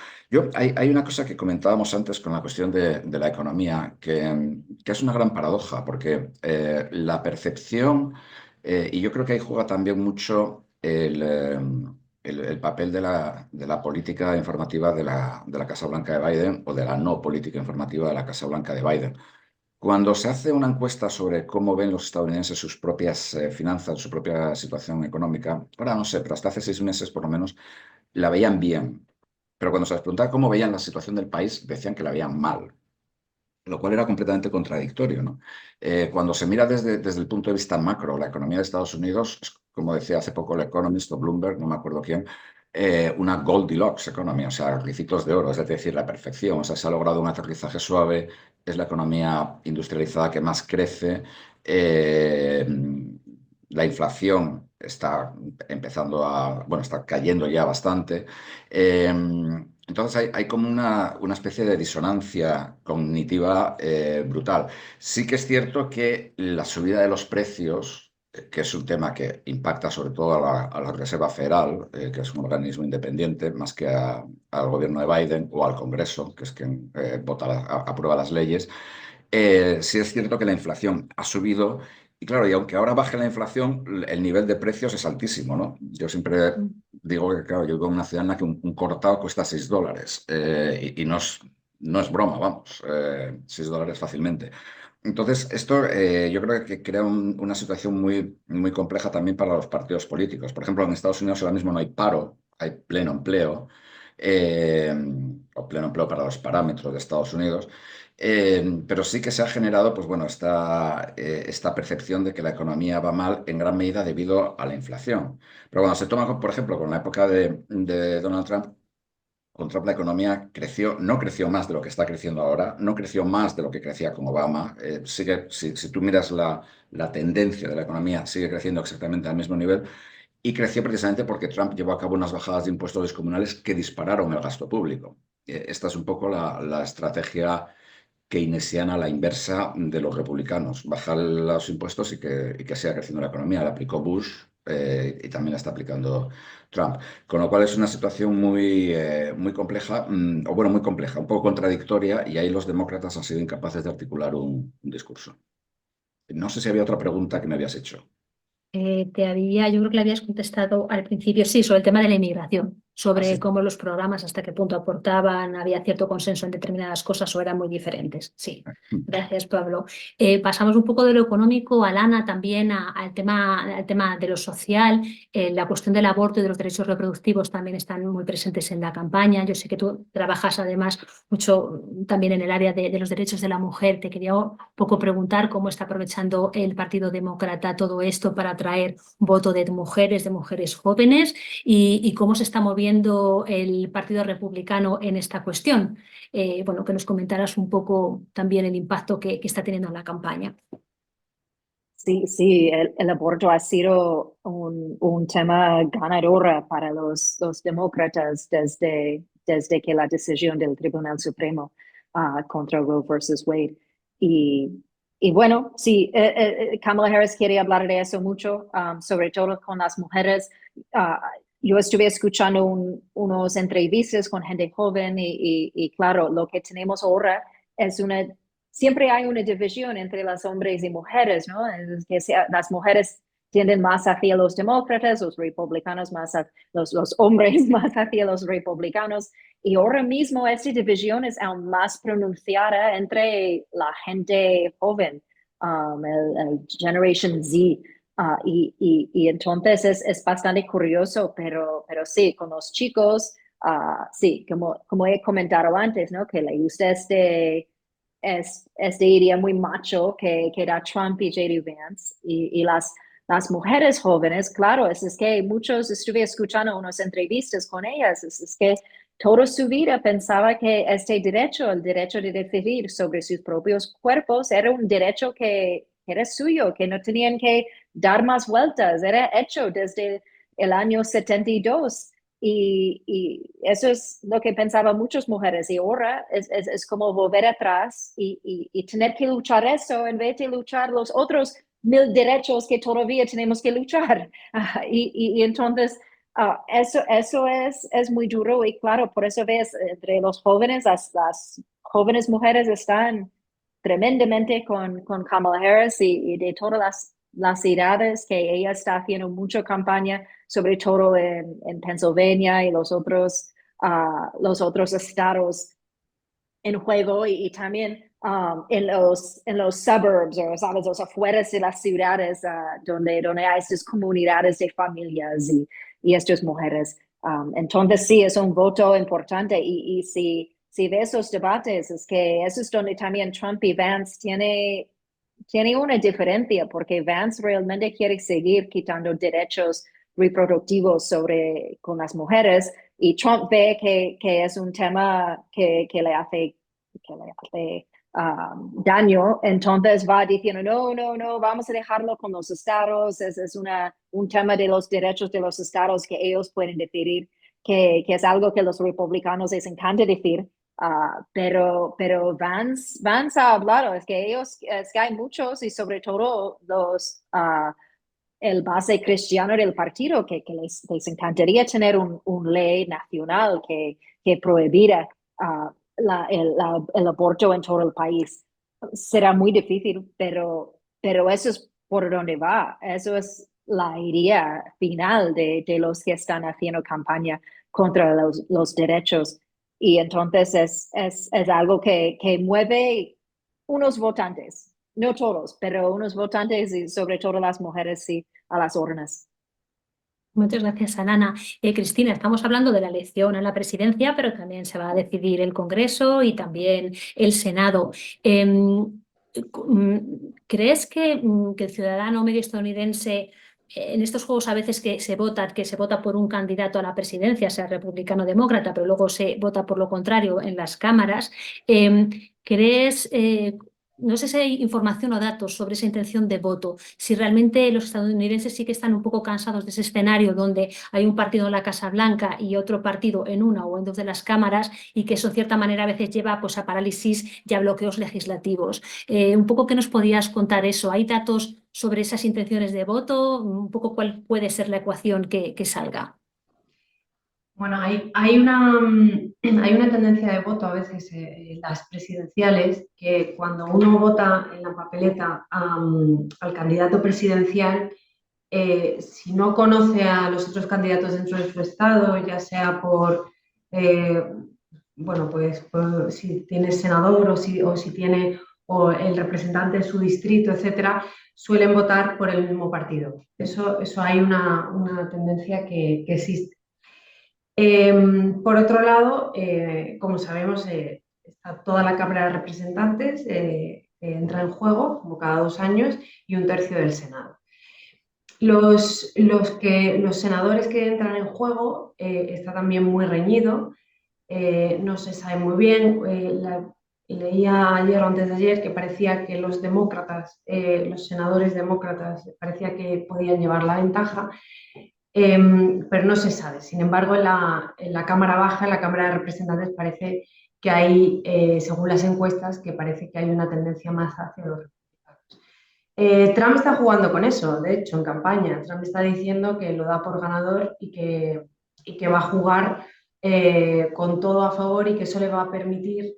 Hay una cosa que comentábamos antes con la cuestión de la economía, que es una gran paradoja, porque la percepción, y yo creo que ahí juega también mucho el papel de la política informativa de la Casa Blanca de Biden, o de la no política informativa de la Casa Blanca de Biden. Cuando se hace una encuesta sobre cómo ven los estadounidenses sus propias finanzas, su propia situación económica, ahora no sé, pero hasta hace 6 meses por lo menos, la veían bien. Pero cuando se les preguntaba cómo veían la situación del país, decían que la veían mal, lo cual era completamente contradictorio, ¿no? Cuando se mira desde el punto de vista macro, la economía de Estados Unidos, como decía hace poco el Economist o Bloomberg, no me acuerdo quién, una Goldilocks economy, o sea, ricitos de oro, es decir, la perfección, o sea, se ha logrado un aterrizaje suave, es la economía industrializada que más crece, eh, la inflación está empezando bueno, está cayendo ya bastante. Entonces hay como una especie de disonancia cognitiva brutal. Sí que es cierto que la subida de los precios, que es un tema que impacta sobre todo a la Reserva Federal, que es un organismo independiente, más que al gobierno de Biden o al Congreso, que es quien aprueba las leyes, sí es cierto que la inflación ha subido y claro, y aunque ahora baje la inflación, el nivel de precios es altísimo, ¿no? Yo siempre digo que, claro, yo vivo en una ciudad en la que un cortado cuesta $6 y no es broma, vamos, $6 fácilmente. Entonces, esto yo creo que crea una situación muy, muy compleja también para los partidos políticos. Por ejemplo, en Estados Unidos ahora mismo no hay paro, hay pleno empleo, eh, o pleno empleo para los parámetros de Estados Unidos. Pero sí que se ha generado, pues bueno, esta percepción de que la economía va mal en gran medida debido a la inflación. Pero cuando se toma, por ejemplo, con la época de Donald Trump, con Trump la economía creció, no creció más de lo que está creciendo ahora, no creció más de lo que crecía con Obama. Si tú miras la tendencia de la economía, sigue creciendo exactamente al mismo nivel y creció precisamente porque Trump llevó a cabo unas bajadas de impuestos descomunales que dispararon el gasto público. Esta es un poco la estrategia keynesiana, la inversa de los republicanos, bajar los impuestos y que siga creciendo la economía. La aplicó Bush y también la está aplicando Trump. Con lo cual es una situación muy compleja, o bueno, muy compleja, un poco contradictoria, y ahí los demócratas han sido incapaces de articular un discurso. No sé si había otra pregunta que me habías hecho. Yo creo que le habías contestado al principio, sí, sobre el tema de la inmigración, Ah, sobre sí. cómo los programas, hasta qué punto aportaban, había cierto consenso en determinadas cosas o eran muy diferentes. Sí, gracias, Pablo. Pasamos un poco de lo económico, Alana, también al tema de lo social. La cuestión del aborto y de los derechos reproductivos también están muy presentes en la campaña. Yo sé que tú trabajas además mucho también en el área de los derechos de la mujer. Te quería un poco preguntar cómo está aprovechando el Partido Demócrata todo esto para atraer voto de mujeres jóvenes y cómo se está moviendo el Partido Republicano en esta cuestión. Bueno, que nos comentaras un poco también el impacto que está teniendo en la campaña. Sí, sí, el aborto ha sido un tema ganador para los demócratas desde que la decisión del Tribunal Supremo contra Roe versus Wade. Y bueno, sí, Kamala Harris quiere hablar de eso mucho, sobre todo con las mujeres. Yo estuve escuchando unos entrevistas con gente joven y claro, lo que tenemos ahora es siempre hay una división entre los hombres y mujeres, ¿no? Es que las mujeres tienden más hacia los demócratas, los republicanos los hombres más hacia los republicanos. Y ahora mismo esta división es aún más pronunciada entre la gente joven, el Generation Z. Y entonces es bastante curioso, pero sí, con los chicos, sí, como he comentado antes, ¿no? Que le gusta este idea muy macho que era Trump y J.D. Vance. Y las mujeres jóvenes, claro, es que estuve escuchando unas entrevistas con ellas, es que toda su vida pensaba que el derecho de decidir sobre sus propios cuerpos, era un derecho que era suyo, que no tenían que dar más vueltas, era hecho desde el año 72. Y eso es lo que pensaban muchas mujeres. Y ahora es como volver atrás y tener que luchar eso en vez de luchar los otros 1000 derechos que todavía tenemos que luchar. Y entonces eso es muy duro. Y claro, por eso ves entre los jóvenes, las jóvenes mujeres están tremendamente con Kamala Harris y de todas las edades que ella está haciendo mucha campaña, sobre todo en Pennsylvania y los otros estados en juego y también en los suburbs, o sabes, los afueras de las ciudades, donde hay estas comunidades de familias y estas mujeres. Entonces sí, es un voto importante y si de esos debates es que eso es donde también Trump y Vance tiene una diferencia, porque Vance realmente quiere seguir quitando derechos reproductivos con las mujeres, y Trump ve que es un tema que le hace daño, entonces va diciendo, no, vamos a dejarlo con los estados, es un tema de los derechos de los estados que ellos pueden decidir, que es algo que los republicanos les encanta decir. Pero Vance ha hablado, es que hay muchos, y sobre todo el base cristiano del partido, que les encantaría tener un ley nacional que prohibiera el aborto en todo el país. Será muy difícil, pero eso es por donde va. Eso es la idea final de los que están haciendo campaña contra los derechos. Y entonces es algo que mueve unos votantes, no todos, pero unos votantes, y sobre todo las mujeres, sí, a las urnas. Muchas gracias, Alana. Cristina, estamos hablando de la elección a la presidencia, pero también se va a decidir el Congreso y también el Senado. ¿Crees que el ciudadano medio estadounidense, en estos juegos a veces que se vota por un candidato a la presidencia, sea republicano o demócrata, pero luego se vota por lo contrario en las cámaras, ¿crees... no sé si hay información o datos sobre esa intención de voto, si realmente los estadounidenses sí que están un poco cansados de ese escenario donde hay un partido en la Casa Blanca y otro partido en una o en dos de las cámaras, y que eso en cierta manera a veces lleva pues, a parálisis y a bloqueos legislativos. Un poco ¿qué nos podías contar eso? ¿Hay datos sobre esas intenciones de voto? Un poco ¿cuál puede ser la ecuación que salga? Bueno, hay una tendencia de voto a veces en las presidenciales, que cuando uno vota en la papeleta al candidato presidencial, si no conoce a los otros candidatos dentro de su estado, ya sea por si tiene senador o si tiene o el representante de su distrito, etcétera, suelen votar por el mismo partido. Eso hay una tendencia que existe. Por otro lado, como sabemos, está toda la Cámara de Representantes, entra en juego como cada 2 años, y 1/3 del Senado. Los senadores que entran en juego está también muy reñido, no se sabe muy bien. Leía ayer o antes de ayer que parecía que los senadores demócratas, parecía que podían llevar la ventaja. Pero no se sabe. Sin embargo, en la Cámara Baja, en la Cámara de Representantes, parece que hay, según las encuestas, que parece que hay una tendencia más hacia los republicanos. Trump está jugando con eso, de hecho, en campaña. Trump está diciendo que lo da por ganador y que va a jugar con todo a favor, y que eso le va a permitir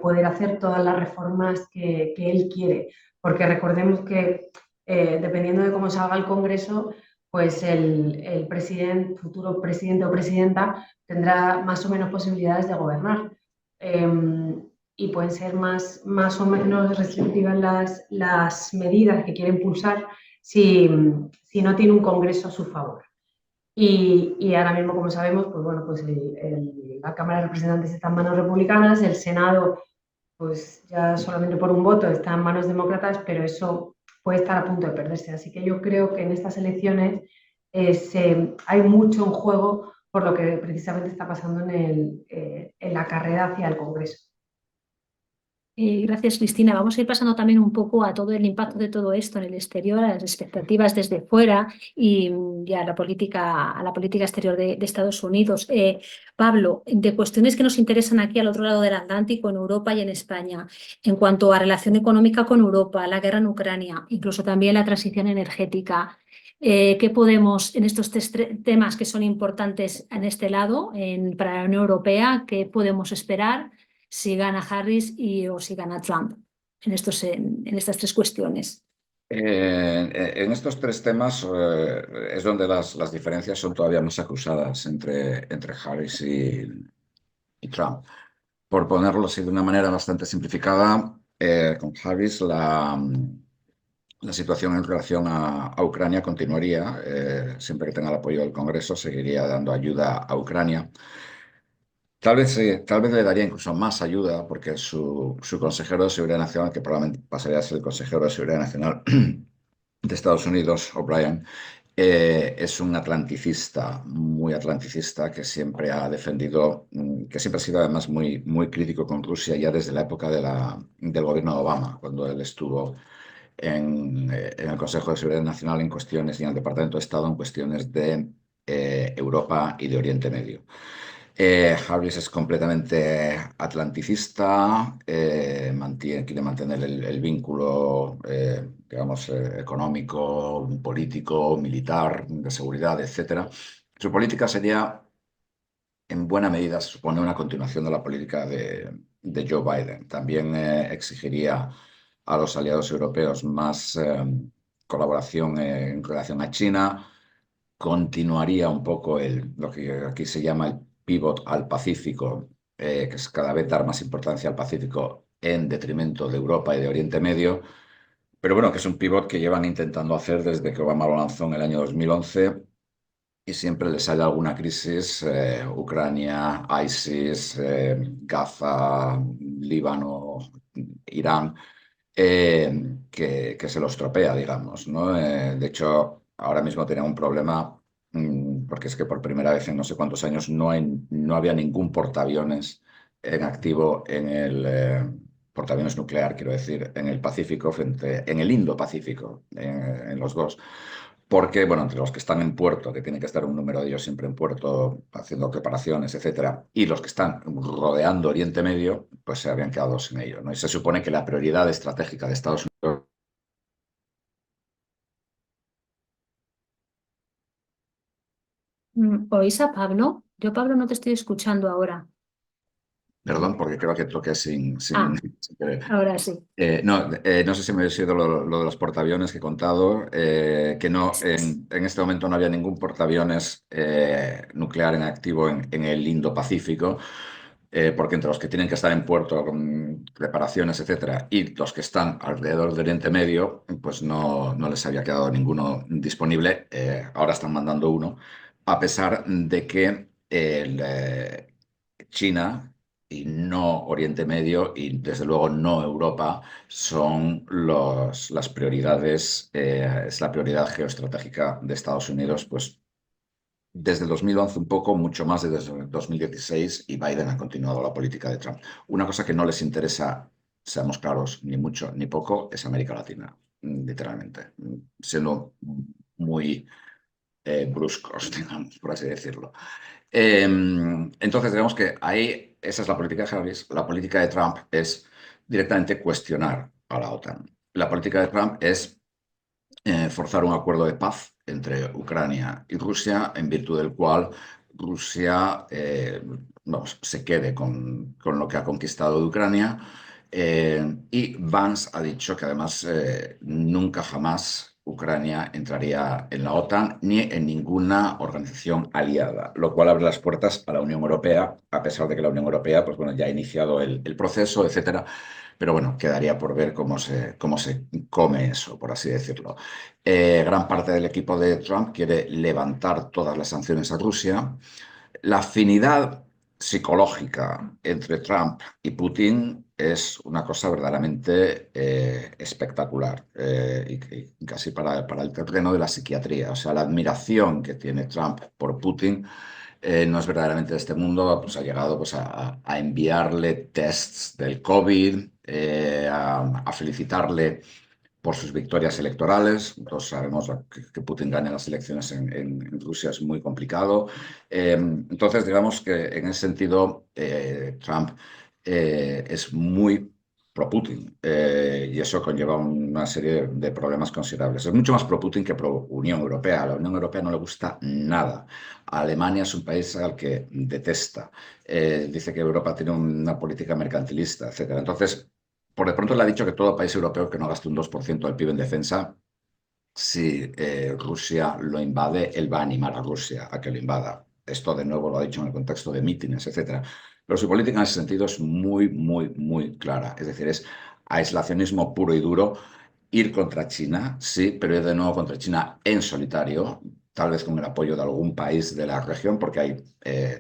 poder hacer todas las reformas que él quiere. Porque recordemos que, dependiendo de cómo salga el Congreso, pues el futuro presidente o presidenta tendrá más o menos posibilidades de gobernar. Y pueden ser más o menos restrictivas las medidas que quiere impulsar si no tiene un Congreso a su favor. Y ahora mismo, como sabemos, pues bueno, pues la Cámara de Representantes está en manos republicanas, el Senado, pues ya solamente por un voto está en manos demócratas, pero eso puede estar a punto de perderse. Así que yo creo que en estas elecciones hay mucho en juego por lo que precisamente está pasando en la carrera hacia el Congreso. Gracias, Cristina. Vamos a ir pasando también un poco a todo el impacto de todo esto en el exterior, a las expectativas desde fuera y a la política exterior de Estados Unidos. Pablo, de cuestiones que nos interesan aquí al otro lado del Atlántico, en Europa y en España, en cuanto a relación económica con Europa, la guerra en Ucrania, incluso también la transición energética, ¿qué podemos, en estos tres temas que son importantes en este lado, para la Unión Europea, qué podemos esperar si gana Harris o si gana Trump en estas tres cuestiones? En estos 3 temas es donde las diferencias son todavía más acusadas entre Harris y Trump. Por ponerlo así de una manera bastante simplificada, con Harris la situación en relación a Ucrania continuaría. Siempre que tenga el apoyo del Congreso, seguiría dando ayuda a Ucrania. Tal vez le daría incluso más ayuda porque su consejero de Seguridad Nacional, que probablemente pasaría a ser el consejero de Seguridad Nacional de Estados Unidos, O'Brien, es un atlanticista, muy atlanticista, que siempre ha defendido, que siempre ha sido además muy, muy crítico con Rusia ya desde la época del gobierno de Obama, cuando él estuvo en el Consejo de Seguridad Nacional en cuestiones y en el Departamento de Estado en cuestiones de Europa y de Oriente Medio. Harris es completamente atlanticista, quiere mantener el vínculo, digamos, económico, político, militar, de seguridad, etc. Su política sería, en buena medida, se supone una continuación de la política de Joe Biden. También exigiría a los aliados europeos más colaboración en relación a China. Continuaría un poco lo que aquí se llama el pivot al Pacífico, que es cada vez dar más importancia al Pacífico en detrimento de Europa y de Oriente Medio, pero bueno, que es un pivot que llevan intentando hacer desde que Obama lo lanzó en el año 2011 y siempre les sale alguna crisis, Ucrania, ISIS, Gaza, Líbano, Irán, que se lo estropea, digamos, ¿no? De hecho, ahora mismo tienen un problema porque es que por primera vez en no sé cuántos años no había ningún portaaviones en activo portaaviones nuclear, quiero decir, en el Pacífico, en el Indo-Pacífico, en los dos. Porque, bueno, entre los que están en puerto, que tiene que estar un número de ellos siempre en puerto haciendo reparaciones, etcétera, y los que están rodeando Oriente Medio, pues se habían quedado sin ello, ¿no? Y se supone que la prioridad estratégica de Estados Unidos. ¿Oís a Pablo? Yo, Pablo, no te estoy escuchando ahora. Perdón, porque creo que toqué sin querer. Ahora sí. No sé si me he sido lo de los portaaviones que he contado, que no, en este momento no había ningún portaaviones nuclear en activo en el Indo-Pacífico, porque entre los que tienen que estar en puerto con reparaciones, etcétera, y los que están alrededor del Oriente Medio, pues no les había quedado ninguno disponible. Ahora están mandando uno, a pesar de que China y no Oriente Medio y desde luego no Europa son las prioridades, es la prioridad geoestratégica de Estados Unidos, pues desde el 2011 un poco, mucho más desde el 2016, y Biden ha continuado la política de Trump. Una cosa que no les interesa, seamos claros, ni mucho ni poco, es América Latina, literalmente, siendo muy bruscos, digamos, por así decirlo. Entonces, digamos que ahí esa es la política de Harris. La política de Trump es directamente cuestionar a la OTAN. La política de Trump es forzar un acuerdo de paz entre Ucrania y Rusia, en virtud del cual Rusia se quede con lo que ha conquistado de Ucrania. Y Vance ha dicho que además nunca jamás Ucrania entraría en la OTAN ni en ninguna organización aliada, lo cual abre las puertas a la Unión Europea, a pesar de que la Unión Europea pues, bueno, ya ha iniciado el proceso, etcétera. Pero bueno, quedaría por ver cómo se come eso, por así decirlo. Gran parte del equipo de Trump quiere levantar todas las sanciones a Rusia. La afinidad psicológica entre Trump y Putin es una cosa verdaderamente espectacular y casi para el terreno de la psiquiatría. O sea, la admiración que tiene Trump por Putin no es verdaderamente de este mundo. Pues ha llegado pues, a enviarle tests del COVID, a felicitarle por sus victorias electorales. Todos sabemos que Putin gane las elecciones en Rusia es muy complicado. Entonces, digamos que en ese sentido, Trump es muy pro-Putin y eso conlleva una serie de problemas considerables. Es mucho más pro-Putin que pro-Unión Europea. A la Unión Europea no le gusta nada. Alemania es un país al que detesta. Dice que Europa tiene una política mercantilista, etc. Entonces, por de pronto le ha dicho que todo país europeo que no gaste un 2% del PIB en defensa, si Rusia lo invade, él va a animar a Rusia a que lo invada. Esto de nuevo lo ha dicho en el contexto de mítines, etc. Pero su política en ese sentido es muy, muy, muy clara. Es decir, es aislacionismo puro y duro, ir contra China, sí, pero ir de nuevo contra China en solitario, tal vez con el apoyo de algún país de la región, porque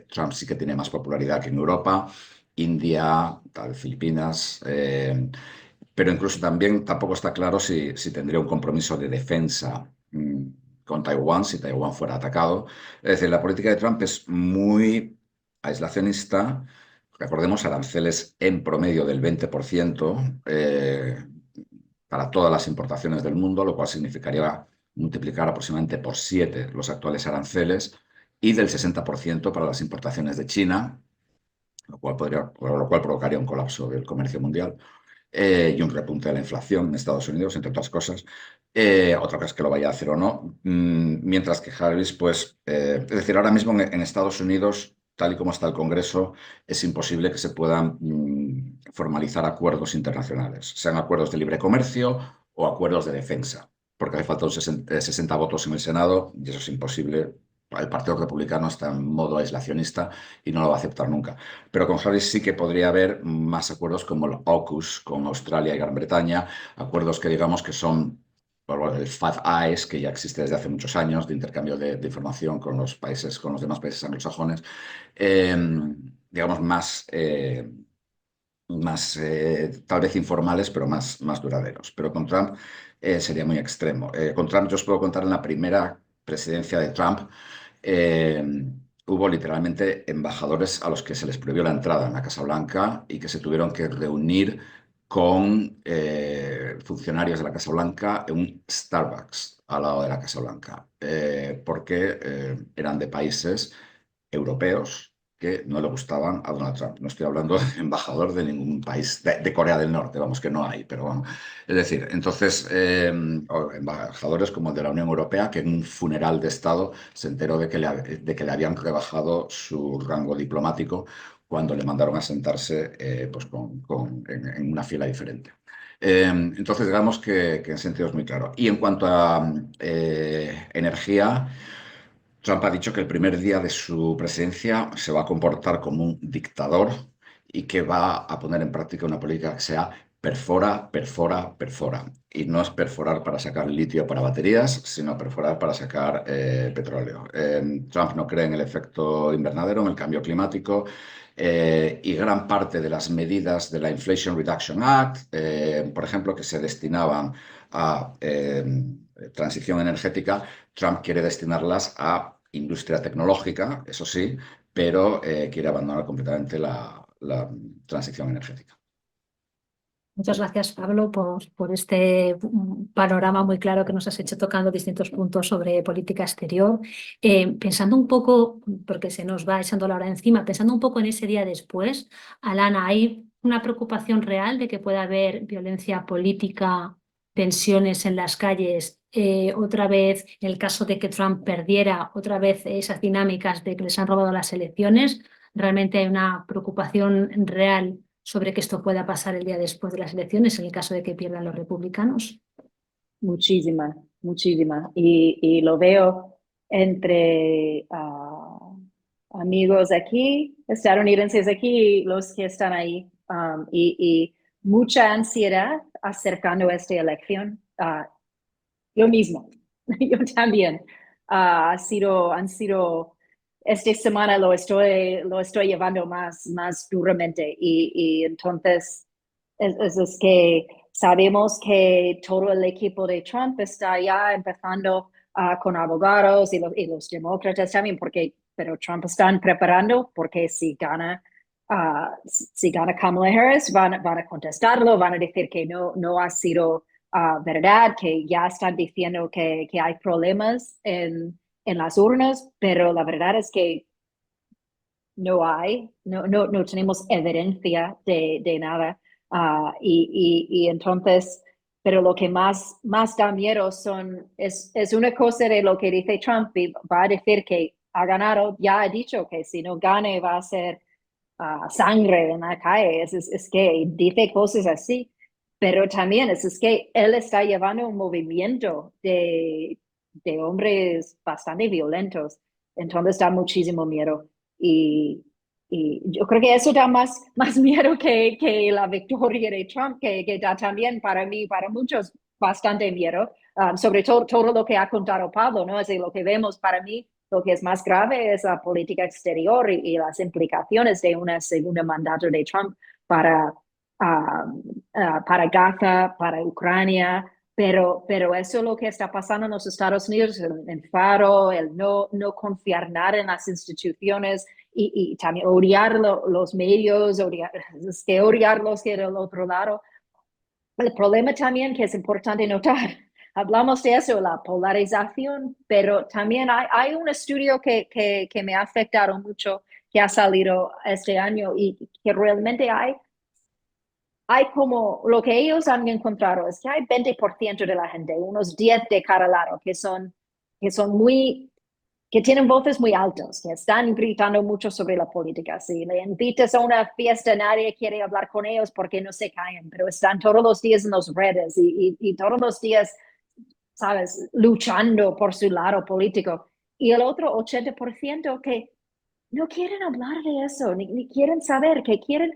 Trump sí que tiene más popularidad que en Europa, India, tal, Filipinas, pero incluso también tampoco está claro si tendría un compromiso de defensa con Taiwán, si Taiwán fuera atacado. Es decir, la política de Trump es muy aislacionista. Recordemos aranceles en promedio del 20% para todas las importaciones del mundo, lo cual significaría multiplicar aproximadamente por 7 los actuales aranceles y del 60% para las importaciones de China, lo cual provocaría un colapso del comercio mundial y un repunte de la inflación en Estados Unidos, entre otras cosas. Otra cosa es que lo vaya a hacer o no. Mientras que Harris, pues, es decir, ahora mismo en Estados Unidos, tal y como está el Congreso, es imposible que se puedan formalizar acuerdos internacionales, sean acuerdos de libre comercio o acuerdos de defensa, porque hace falta 60 votos en el Senado y eso es imposible. El Partido Republicano está en modo aislacionista y no lo va a aceptar nunca. Pero con Harris sí que podría haber más acuerdos como el AUKUS con Australia y Gran Bretaña, acuerdos que digamos que son bueno, el Five Eyes, que ya existe desde hace muchos años, de intercambio de información con los países, con los demás países anglosajones, digamos tal vez informales, pero más duraderos. Pero con Trump sería muy extremo. Con Trump yo os puedo contar en la primera presidencia de Trump, hubo literalmente embajadores a los que se les prohibió la entrada en la Casa Blanca y que se tuvieron que reunir con funcionarios de la Casa Blanca en un Starbucks al lado de la Casa Blanca, porque eran de países europeos que no le gustaban a Donald Trump. No estoy hablando de embajador de ningún país, de Corea del Norte, vamos, que no hay, pero bueno. Es decir, entonces, embajadores como el de la Unión Europea, que en un funeral de Estado se enteró de que le habían rebajado su rango diplomático cuando le mandaron a sentarse pues en una fila diferente. Entonces, digamos que en sentido es muy claro. Y en cuanto a energía, Trump ha dicho que el primer día de su presidencia se va a comportar como un dictador y que va a poner en práctica una política que sea perfora, perfora, perfora. Y no es perforar para sacar litio para baterías, sino perforar para sacar petróleo. Trump no cree en el efecto invernadero, en el cambio climático, y gran parte de las medidas de la Inflation Reduction Act, por ejemplo, que se destinaban a transición energética, Trump quiere destinarlas a industria tecnológica, eso sí, pero quiere abandonar completamente la transición energética. Muchas gracias, Pablo, por este panorama muy claro que nos has hecho tocando distintos puntos sobre política exterior. Pensando un poco, porque se nos va echando la hora encima, pensando un poco en ese día después, Alana, ¿hay una preocupación real de que pueda haber violencia política, tensiones en las calles? Otra vez, en el caso de que Trump perdiera, otra vez esas dinámicas de que les han robado las elecciones, ¿realmente hay una preocupación real sobre que esto pueda pasar el día después de las elecciones en el caso de que pierdan los republicanos? Muchísima, muchísima. Y lo veo entre amigos aquí, estadounidenses aquí, los que están ahí, y mucha ansiedad acercando esta elección. Yo mismo, yo también. Han sido, esta semana lo estoy llevando más duramente y entonces es que sabemos que todo el equipo de Trump está ya empezando con abogados y los demócratas también, pero Trump están preparando porque si gana Kamala Harris van a contestarlo, van a decir que no ha sido verdad, que ya están diciendo que hay problemas en las urnas, pero la verdad es que no tenemos evidencia de nada. Y entonces, pero lo que más da miedo es una cosa de lo que dice Trump, y va a decir que ha ganado, ya ha dicho que si no gane va a ser sangre en la calle, es que dice cosas así, pero también es que él está llevando un movimiento de hombres bastante violentos, entonces da muchísimo miedo. Y Y yo creo que eso da más miedo que la victoria de Trump, que da también para mí, para muchos, bastante miedo. Sobre todo lo que ha contado Pablo, ¿no? Es decir, lo que vemos para mí, lo que es más grave es la política exterior y las implicaciones de un segundo mandato de Trump para Gaza, para Ucrania, pero eso es lo que está pasando en los Estados Unidos, el enfado, el no confiar nada en las instituciones y también odiar los medios, odiarlos que del otro lado. El problema también que es importante notar, hablamos de eso, la polarización, pero también hay un estudio que me ha afectado mucho, que ha salido este año y que realmente hay como, lo que ellos han encontrado es que hay 20% de la gente, unos 10 de cada lado, que tienen voces muy altas, que están gritando mucho sobre la política. Si le invitas a una fiesta, nadie quiere hablar con ellos porque no se callan, pero están todos los días en las redes y todos los días, ¿sabes?, luchando por su lado político. Y el otro 80% que no quieren hablar de eso, ni quieren saber, que quieren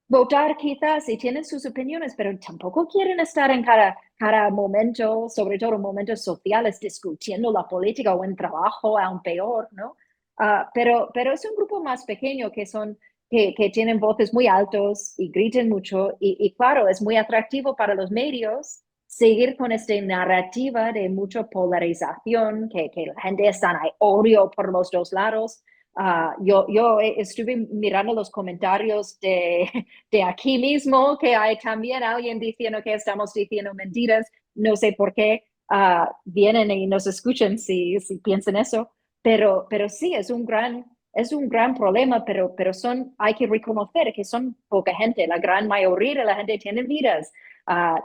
votar quizás y tienen sus opiniones, pero tampoco quieren estar en cada momento, sobre todo en momentos sociales, discutiendo la política o en trabajo, aún peor, ¿no? Pero es un grupo más pequeño que tienen voces muy altos y gritan mucho y claro, es muy atractivo para los medios seguir con esta narrativa de mucha polarización, que la gente está en odio por los dos lados. Yo estuve mirando los comentarios de aquí mismo, que hay también alguien diciendo que estamos diciendo mentiras. No sé por qué vienen y nos escuchan si piensan eso, pero sí, es un gran problema, pero hay que reconocer que son poca gente. La gran mayoría de la gente tiene vidas,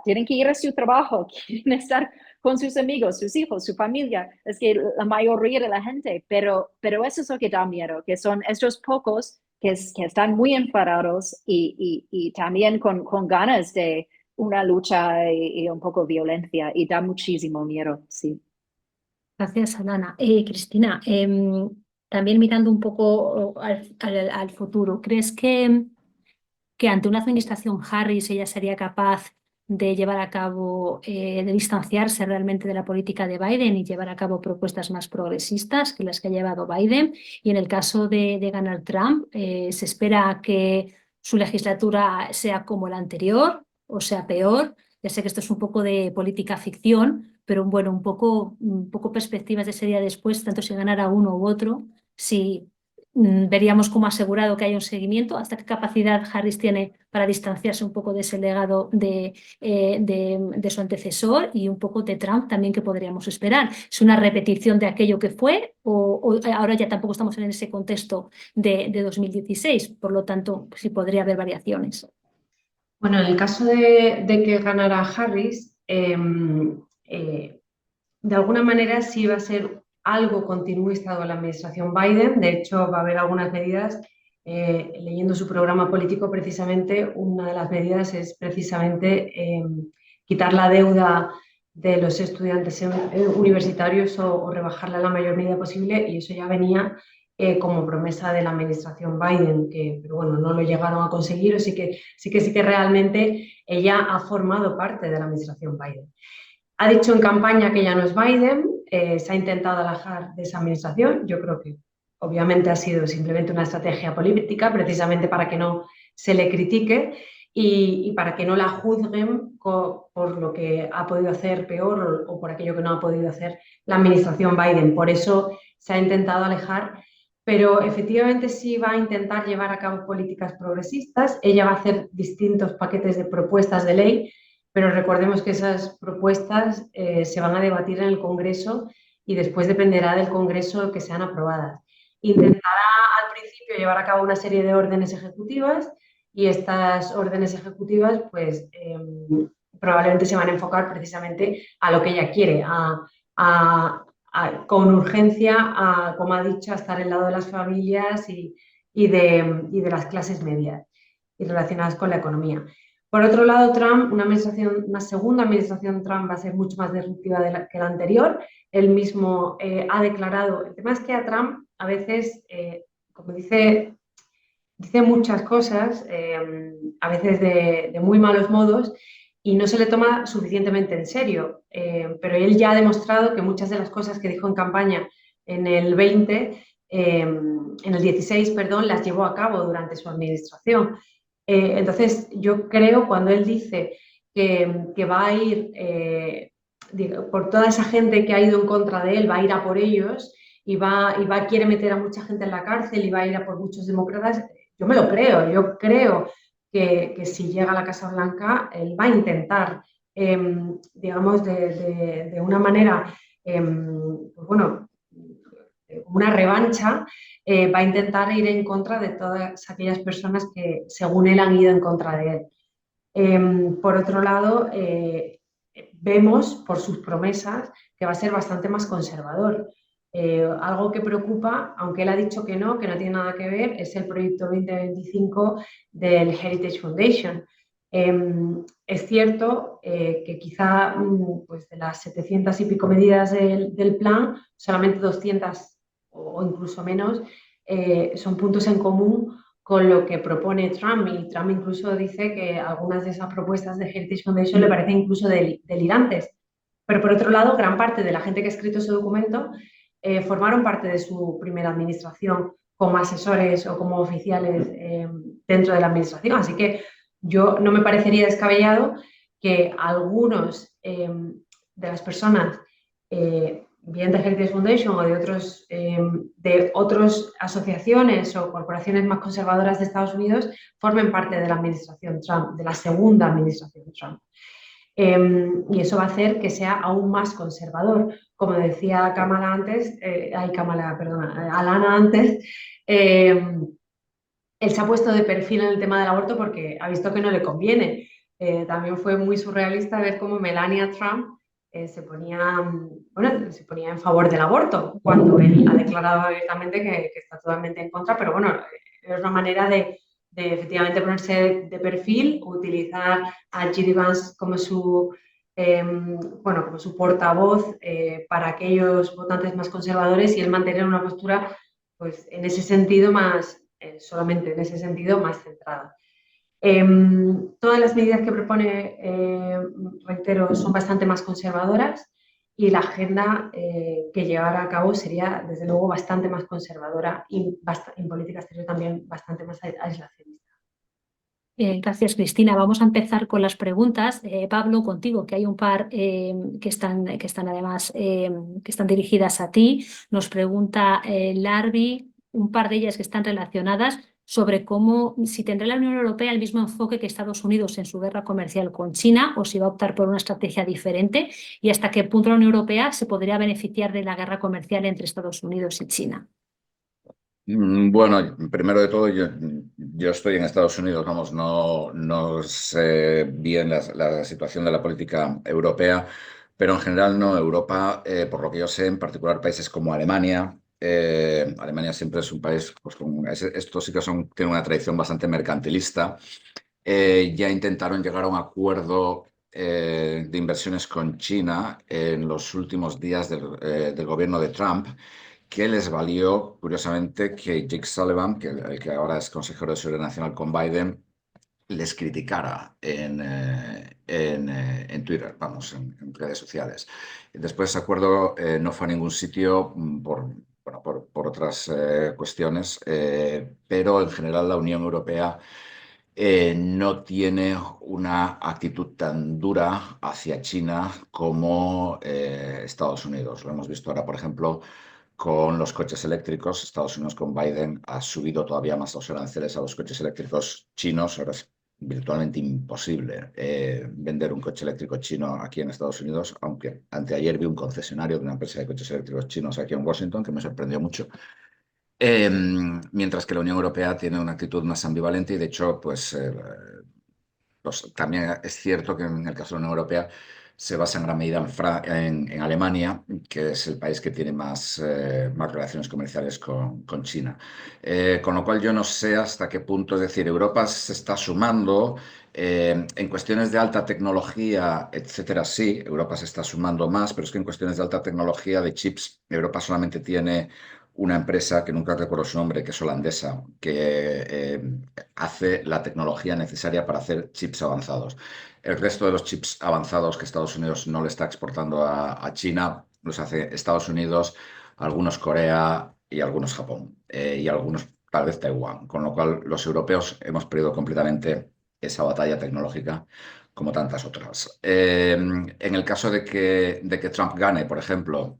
tienen que ir a su trabajo, quieren estar con sus amigos, sus hijos, su familia. Es que la mayoría de la gente, pero eso es lo que da miedo, que son estos pocos que están muy enfadados y también con ganas de una lucha y un poco violencia, y da muchísimo miedo, sí. Gracias, Alana. Cristina, también mirando un poco al futuro, ¿crees que ante una administración Harris ella sería capaz de llevar a cabo, de distanciarse realmente de la política de Biden y llevar a cabo propuestas más progresistas que las que ha llevado Biden? Y en el caso de ganar Trump, ¿se espera que su legislatura sea como la anterior o sea peor? Ya sé que esto es un poco de política ficción, pero bueno, un poco perspectivas de ese día después, tanto si ganara uno u otro, si veríamos como asegurado que hay un seguimiento, hasta qué capacidad Harris tiene para distanciarse un poco de ese legado de su antecesor, y un poco de Trump también, que podríamos esperar. ¿Es una repetición de aquello que fue o ahora ya tampoco estamos en ese contexto de 2016? Por lo tanto, sí podría haber variaciones. Bueno, en el caso de que ganara Harris, de alguna manera sí va a ser algo continuista con la administración Biden. De hecho, va a haber algunas medidas, leyendo su programa político, precisamente una de las medidas es precisamente quitar la deuda de los estudiantes universitarios o rebajarla en la mayor medida posible, y eso ya venía como promesa de la administración Biden, pero bueno, no lo llegaron a conseguir, o sí que realmente ella ha formado parte de la administración Biden. Ha dicho en campaña que ya no es Biden, se ha intentado alejar de esa administración. Yo creo que obviamente ha sido simplemente una estrategia política, precisamente para que no se le critique y para que no la juzguen por lo que ha podido hacer peor o por aquello que no ha podido hacer la administración Biden. Por eso se ha intentado alejar, pero efectivamente sí va a intentar llevar a cabo políticas progresistas. Ella va a hacer distintos paquetes de propuestas de ley, pero recordemos que esas propuestas se van a debatir en el Congreso y después dependerá del Congreso que sean aprobadas. Intentará al principio llevar a cabo una serie de órdenes ejecutivas, y estas órdenes ejecutivas pues probablemente se van a enfocar precisamente a lo que ella quiere, con urgencia, como ha dicho, a estar al lado de las familias y de las clases medias y relacionadas con la economía. Por otro lado, Trump, una segunda administración Trump va a ser mucho más disruptiva que la anterior. Él mismo ha declarado, el tema es que a Trump a veces, como dice, dice muchas cosas, a veces de muy malos modos, y no se le toma suficientemente en serio. Pero él ya ha demostrado que muchas de las cosas que dijo en campaña en el 20, en el 16, perdón, las llevó a cabo durante su administración. Entonces, yo creo cuando él dice que va a ir por toda esa gente que ha ido en contra de él, va a ir a por ellos y quiere meter a mucha gente en la cárcel y va a ir a por muchos demócratas, yo me lo creo. Yo creo que si llega a la Casa Blanca, él va a intentar, digamos, de una manera, pues bueno, una revancha, va a intentar ir en contra de todas aquellas personas que, según él, han ido en contra de él. Por otro lado, vemos por sus promesas que va a ser bastante más conservador. Algo que preocupa, aunque él ha dicho que no tiene nada que ver, es el proyecto 2025 del Heritage Foundation. Es cierto que quizá pues de las 700 y pico medidas del plan, solamente 200 o incluso menos son puntos en común con lo que propone Trump, y Trump incluso dice que algunas de esas propuestas de Heritage Foundation le parecen incluso delirantes. Pero por otro lado, gran parte de la gente que ha escrito ese documento formaron parte de su primera administración como asesores o como oficiales dentro de la administración. Así que yo no me parecería descabellado que algunos de las personas bien de Heritage Foundation o de otras asociaciones o corporaciones más conservadoras de Estados Unidos formen parte de la administración Trump, de la segunda administración Trump. Y eso va a hacer que sea aún más conservador. Como decía Alana antes, él se ha puesto de perfil en el tema del aborto porque ha visto que no le conviene. También fue muy surrealista ver cómo Melania Trump se ponía en favor del aborto, cuando él ha declarado abiertamente que está totalmente en contra, pero bueno, es una manera de efectivamente ponerse de perfil, utilizar a J.D. Vance como su portavoz para aquellos votantes más conservadores, y él mantener una postura, pues en ese sentido solamente en ese sentido más centrada. Todas las medidas que propone, reitero, son bastante más conservadoras, y la agenda que llevará a cabo sería, desde luego, bastante más conservadora y en política exterior también bastante más aislacionista. Gracias, Cristina. Vamos a empezar con las preguntas. Pablo, contigo, que hay un par que están además que están dirigidas a ti. Nos pregunta Larvi, un par de ellas que están relacionadas, sobre si tendrá la Unión Europea el mismo enfoque que Estados Unidos en su guerra comercial con China, o si va a optar por una estrategia diferente, y hasta qué punto la Unión Europea se podría beneficiar de la guerra comercial entre Estados Unidos y China. Bueno, primero de todo, yo estoy en Estados Unidos, vamos, no sé bien la situación de la política europea, pero en general no. Europa, por lo que yo sé, en particular países como Alemania. Alemania siempre es un país, pues estos sí que tienen una tradición bastante mercantilista. Ya intentaron llegar a un acuerdo de inversiones con China en los últimos días del gobierno de Trump, que les valió, curiosamente, que Jake Sullivan, el que ahora es consejero de Seguridad Nacional con Biden, les criticara en Twitter, vamos, en redes sociales. Después ese acuerdo no fue a ningún sitio por otras cuestiones, pero en general la Unión Europea no tiene una actitud tan dura hacia China como Estados Unidos. Lo hemos visto ahora, por ejemplo, con los coches eléctricos. Estados Unidos con Biden ha subido todavía más los aranceles a los coches eléctricos chinos. Ahora es virtualmente imposible vender un coche eléctrico chino aquí en Estados Unidos, aunque anteayer vi un concesionario de una empresa de coches eléctricos chinos aquí en Washington que me sorprendió mucho. Mientras que la Unión Europea tiene una actitud más ambivalente, y de hecho, pues también es cierto que en el caso de la Unión Europea se basa en gran medida en Alemania, que es el país que tiene más relaciones comerciales con China. Con lo cual yo no sé hasta qué punto, es decir, Europa se está sumando en cuestiones de alta tecnología, etcétera. Sí, Europa se está sumando más, pero es que en cuestiones de alta tecnología, de chips, Europa solamente tiene una empresa que nunca recuerdo su nombre, que es holandesa, que hace la tecnología necesaria para hacer chips avanzados. El resto de los chips avanzados que Estados Unidos no le está exportando a China, los hace Estados Unidos, algunos Corea y algunos Japón, y algunos tal vez Taiwán, con lo cual los europeos hemos perdido completamente esa batalla tecnológica como tantas otras. En el caso de que Trump gane, por ejemplo,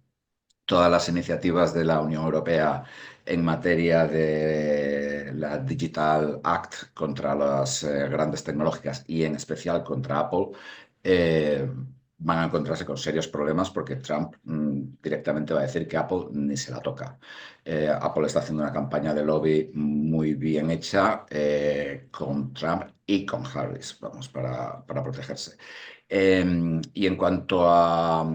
todas las iniciativas de la Unión Europea en materia de la Digital Act contra las grandes tecnológicas y en especial contra Apple, van a encontrarse con serios problemas porque Trump directamente va a decir que Apple ni se la toca. Apple está haciendo una campaña de lobby muy bien hecha con Trump y con Harris, vamos, para protegerse. Y en cuanto a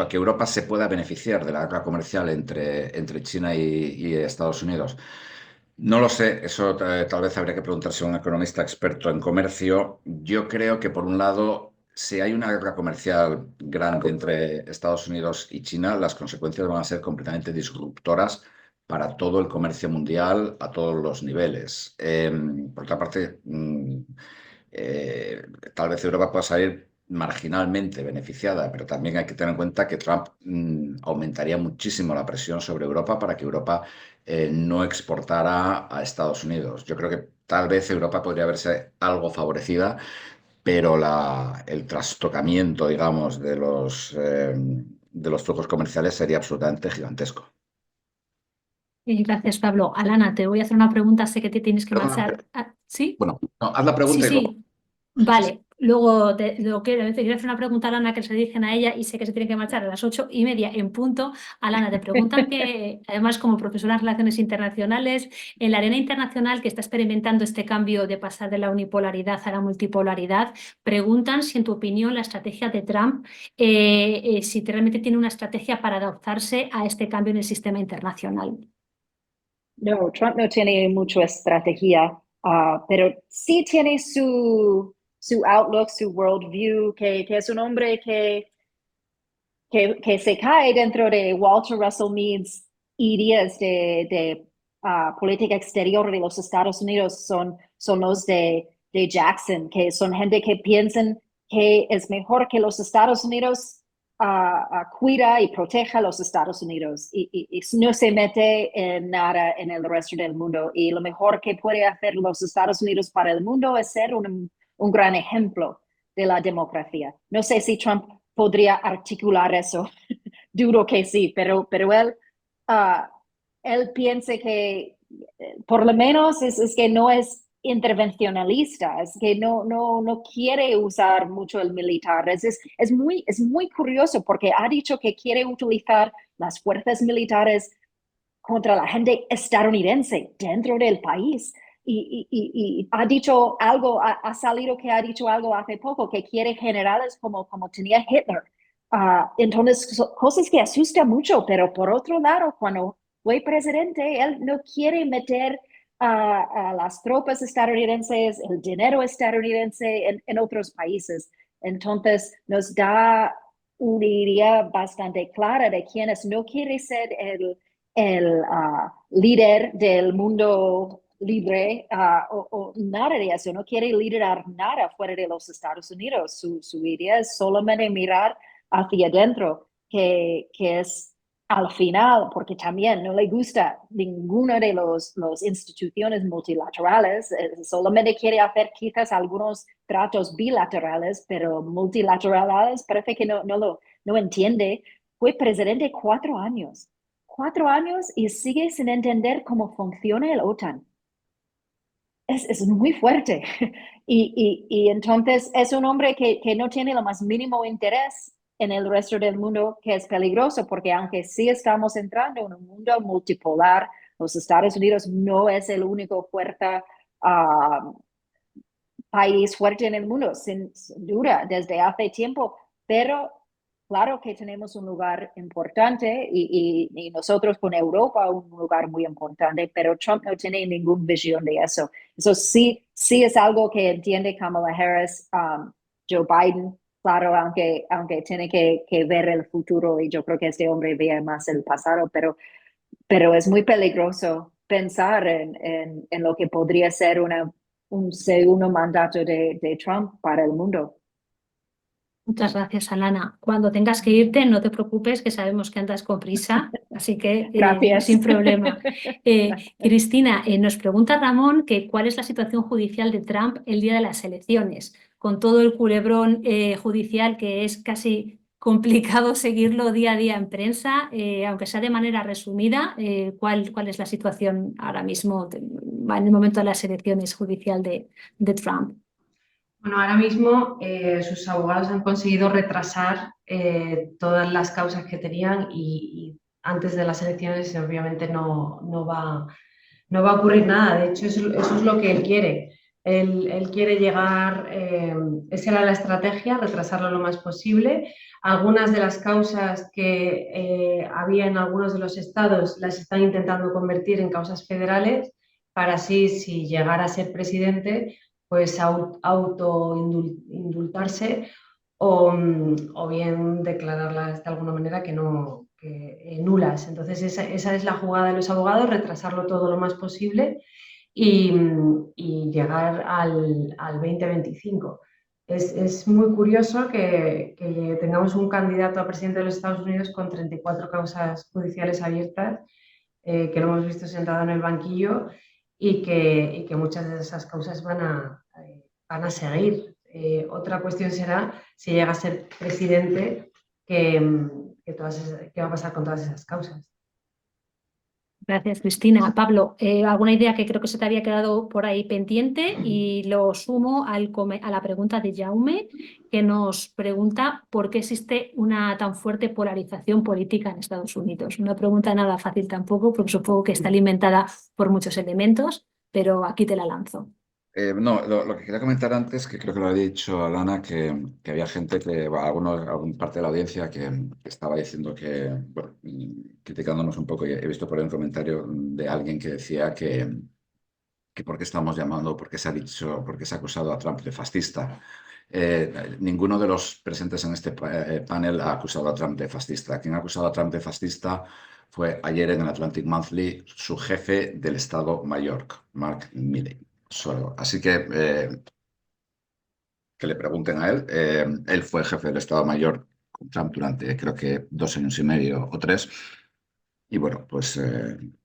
que Europa se pueda beneficiar de la guerra comercial entre China y Estados Unidos, no lo sé, eso tal vez habría que preguntarse a un economista experto en comercio. Yo creo que por un lado, si hay una guerra comercial grande entre Estados Unidos y China, las consecuencias van a ser completamente disruptoras para todo el comercio mundial a todos los niveles. Por otra parte, tal vez Europa pueda salir marginalmente beneficiada, pero también hay que tener en cuenta que Trump aumentaría muchísimo la presión sobre Europa para que Europa no exportara a Estados Unidos. Yo creo que tal vez Europa podría verse algo favorecida, pero el trastocamiento, digamos, de los flujos comerciales sería absolutamente gigantesco. Gracias, Pablo. Alana, te voy a hacer una pregunta, sé que te tienes que Perdona, marchar. Ah, ¿sí? bueno, no, haz la Sí, pregunta y luego. sí. Vale. Luego te quiero hacer una pregunta, Alana, que se dirigen a ella y sé que se tiene que marchar a las 8:30 en punto. Alana, te preguntan que, además, como profesora de Relaciones Internacionales, en la arena internacional que está experimentando este cambio de pasar de la unipolaridad a la multipolaridad, preguntan si, en tu opinión, la estrategia de Trump, si realmente tiene una estrategia para adaptarse a este cambio en el sistema internacional. No, Trump no tiene mucha estrategia, pero sí tiene su outlook, su worldview, que es un hombre que se cae dentro de Walter Russell Mead's ideas de política exterior de los Estados Unidos, son los de Jackson, que son gente que piensan que es mejor que los Estados Unidos cuida y proteja a los Estados Unidos y no se mete en nada en el resto del mundo. Y lo mejor que puede hacer los Estados Unidos para el mundo es ser un gran ejemplo de la democracia. No sé si Trump podría articular eso. Dudo que sí, pero él piensa que por lo menos es que no es intervencionalista, es que no quiere usar mucho el militar. Es muy curioso porque ha dicho que quiere utilizar las fuerzas militares contra la gente estadounidense dentro del país. Y ha dicho algo, ha salido que ha dicho algo hace poco, que quiere generales como tenía Hitler. Entonces, cosas que asustan mucho, pero por otro lado, cuando fue presidente, él no quiere meter a las tropas estadounidenses, el dinero estadounidense en otros países. Entonces, nos da una idea bastante clara de quienes no quiere ser el líder del mundo libre o nada de eso, no quiere liderar nada fuera de los Estados Unidos. Su idea es solamente mirar hacia adentro, que es al final, porque también no le gusta ninguna de las instituciones multilaterales, solamente quiere hacer quizás algunos tratos bilaterales, pero multilaterales parece que no entiende. Fue presidente 4 años. 4 años y sigue sin entender cómo funciona el OTAN. Es muy fuerte. Y entonces es un hombre que no tiene lo más mínimo interés en el resto del mundo, que es peligroso, porque aunque sí estamos entrando en un mundo multipolar, los Estados Unidos no es el único país fuerte en el mundo, sin duda, desde hace tiempo, pero claro que tenemos un lugar importante y nosotros con Europa un lugar muy importante, pero Trump no tiene ninguna visión de eso. Eso sí es algo que entiende Kamala Harris, Joe Biden, claro, aunque tiene que ver el futuro y yo creo que este hombre ve más el pasado, pero pero es muy peligroso pensar en lo que podría ser un segundo mandato de Trump para el mundo. Muchas gracias, Alana. Cuando tengas que irte, no te preocupes, que sabemos que andas con prisa, así que Gracias. sin problema. Cristina, nos pregunta Ramón que cuál es la situación judicial de Trump el día de las elecciones, con todo el culebrón judicial que es casi complicado seguirlo día a día en prensa, aunque sea de manera resumida, ¿cuál es la situación ahora mismo en el momento de las elecciones judicial de Trump? Bueno, ahora mismo sus abogados han conseguido retrasar todas las causas que tenían y antes de las elecciones obviamente no va a ocurrir nada. De hecho, eso es lo que él quiere. Él quiere llegar, esa era la estrategia, retrasarlo lo más posible. Algunas de las causas que había en algunos de los estados las están intentando convertir en causas federales para así, si llegara a ser presidente, pues autoindultarse o bien declararlas de alguna manera que nulas. Entonces esa es la jugada de los abogados, retrasarlo todo lo más posible y llegar al 2025. Es muy curioso que tengamos un candidato a presidente de los Estados Unidos con 34 causas judiciales abiertas, que lo hemos visto sentado en el banquillo y que muchas de esas causas van a seguir. Otra cuestión será si llega a ser presidente, qué va a pasar con todas esas causas. Gracias, Cristina. Pablo, alguna idea que creo que se te había quedado por ahí pendiente y lo sumo a la pregunta de Jaume, que nos pregunta por qué existe una tan fuerte polarización política en Estados Unidos. Una pregunta nada fácil tampoco, porque supongo que está alimentada por muchos elementos, pero aquí te la lanzo. No, lo que quería comentar antes, que creo que lo había dicho Alana, que había gente alguna parte de la audiencia que estaba diciendo bueno, criticándonos un poco, y he visto por ahí un comentario de alguien que decía que por qué estamos llamando, por qué se ha dicho, por qué se ha acusado a Trump de fascista. Ninguno de los presentes en este panel ha acusado a Trump de fascista. Quien ha acusado a Trump de fascista fue ayer en el Atlantic Monthly su jefe del Estado Mayor, Mark Milley. Solo. Así que le pregunten a él. Él fue jefe del Estado Mayor con Trump durante creo que 2 años y medio o 3. Y bueno, pues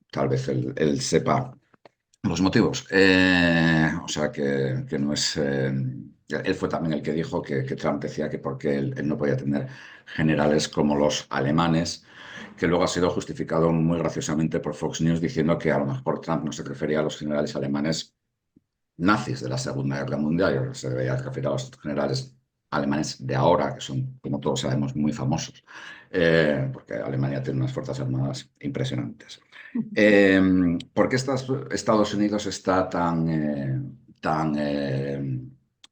tal vez él sepa los motivos. O sea que no es... él fue también el que dijo que Trump decía que porque él no podía tener generales como los alemanes, que luego ha sido justificado muy graciosamente por Fox News diciendo que a lo mejor Trump no se refería a los generales alemanes nazis de la Segunda Guerra Mundial, se debería referir a los generales alemanes de ahora, que son, como todos sabemos, muy famosos, porque Alemania tiene unas fuerzas armadas impresionantes. ¿Por qué Estados Unidos está tan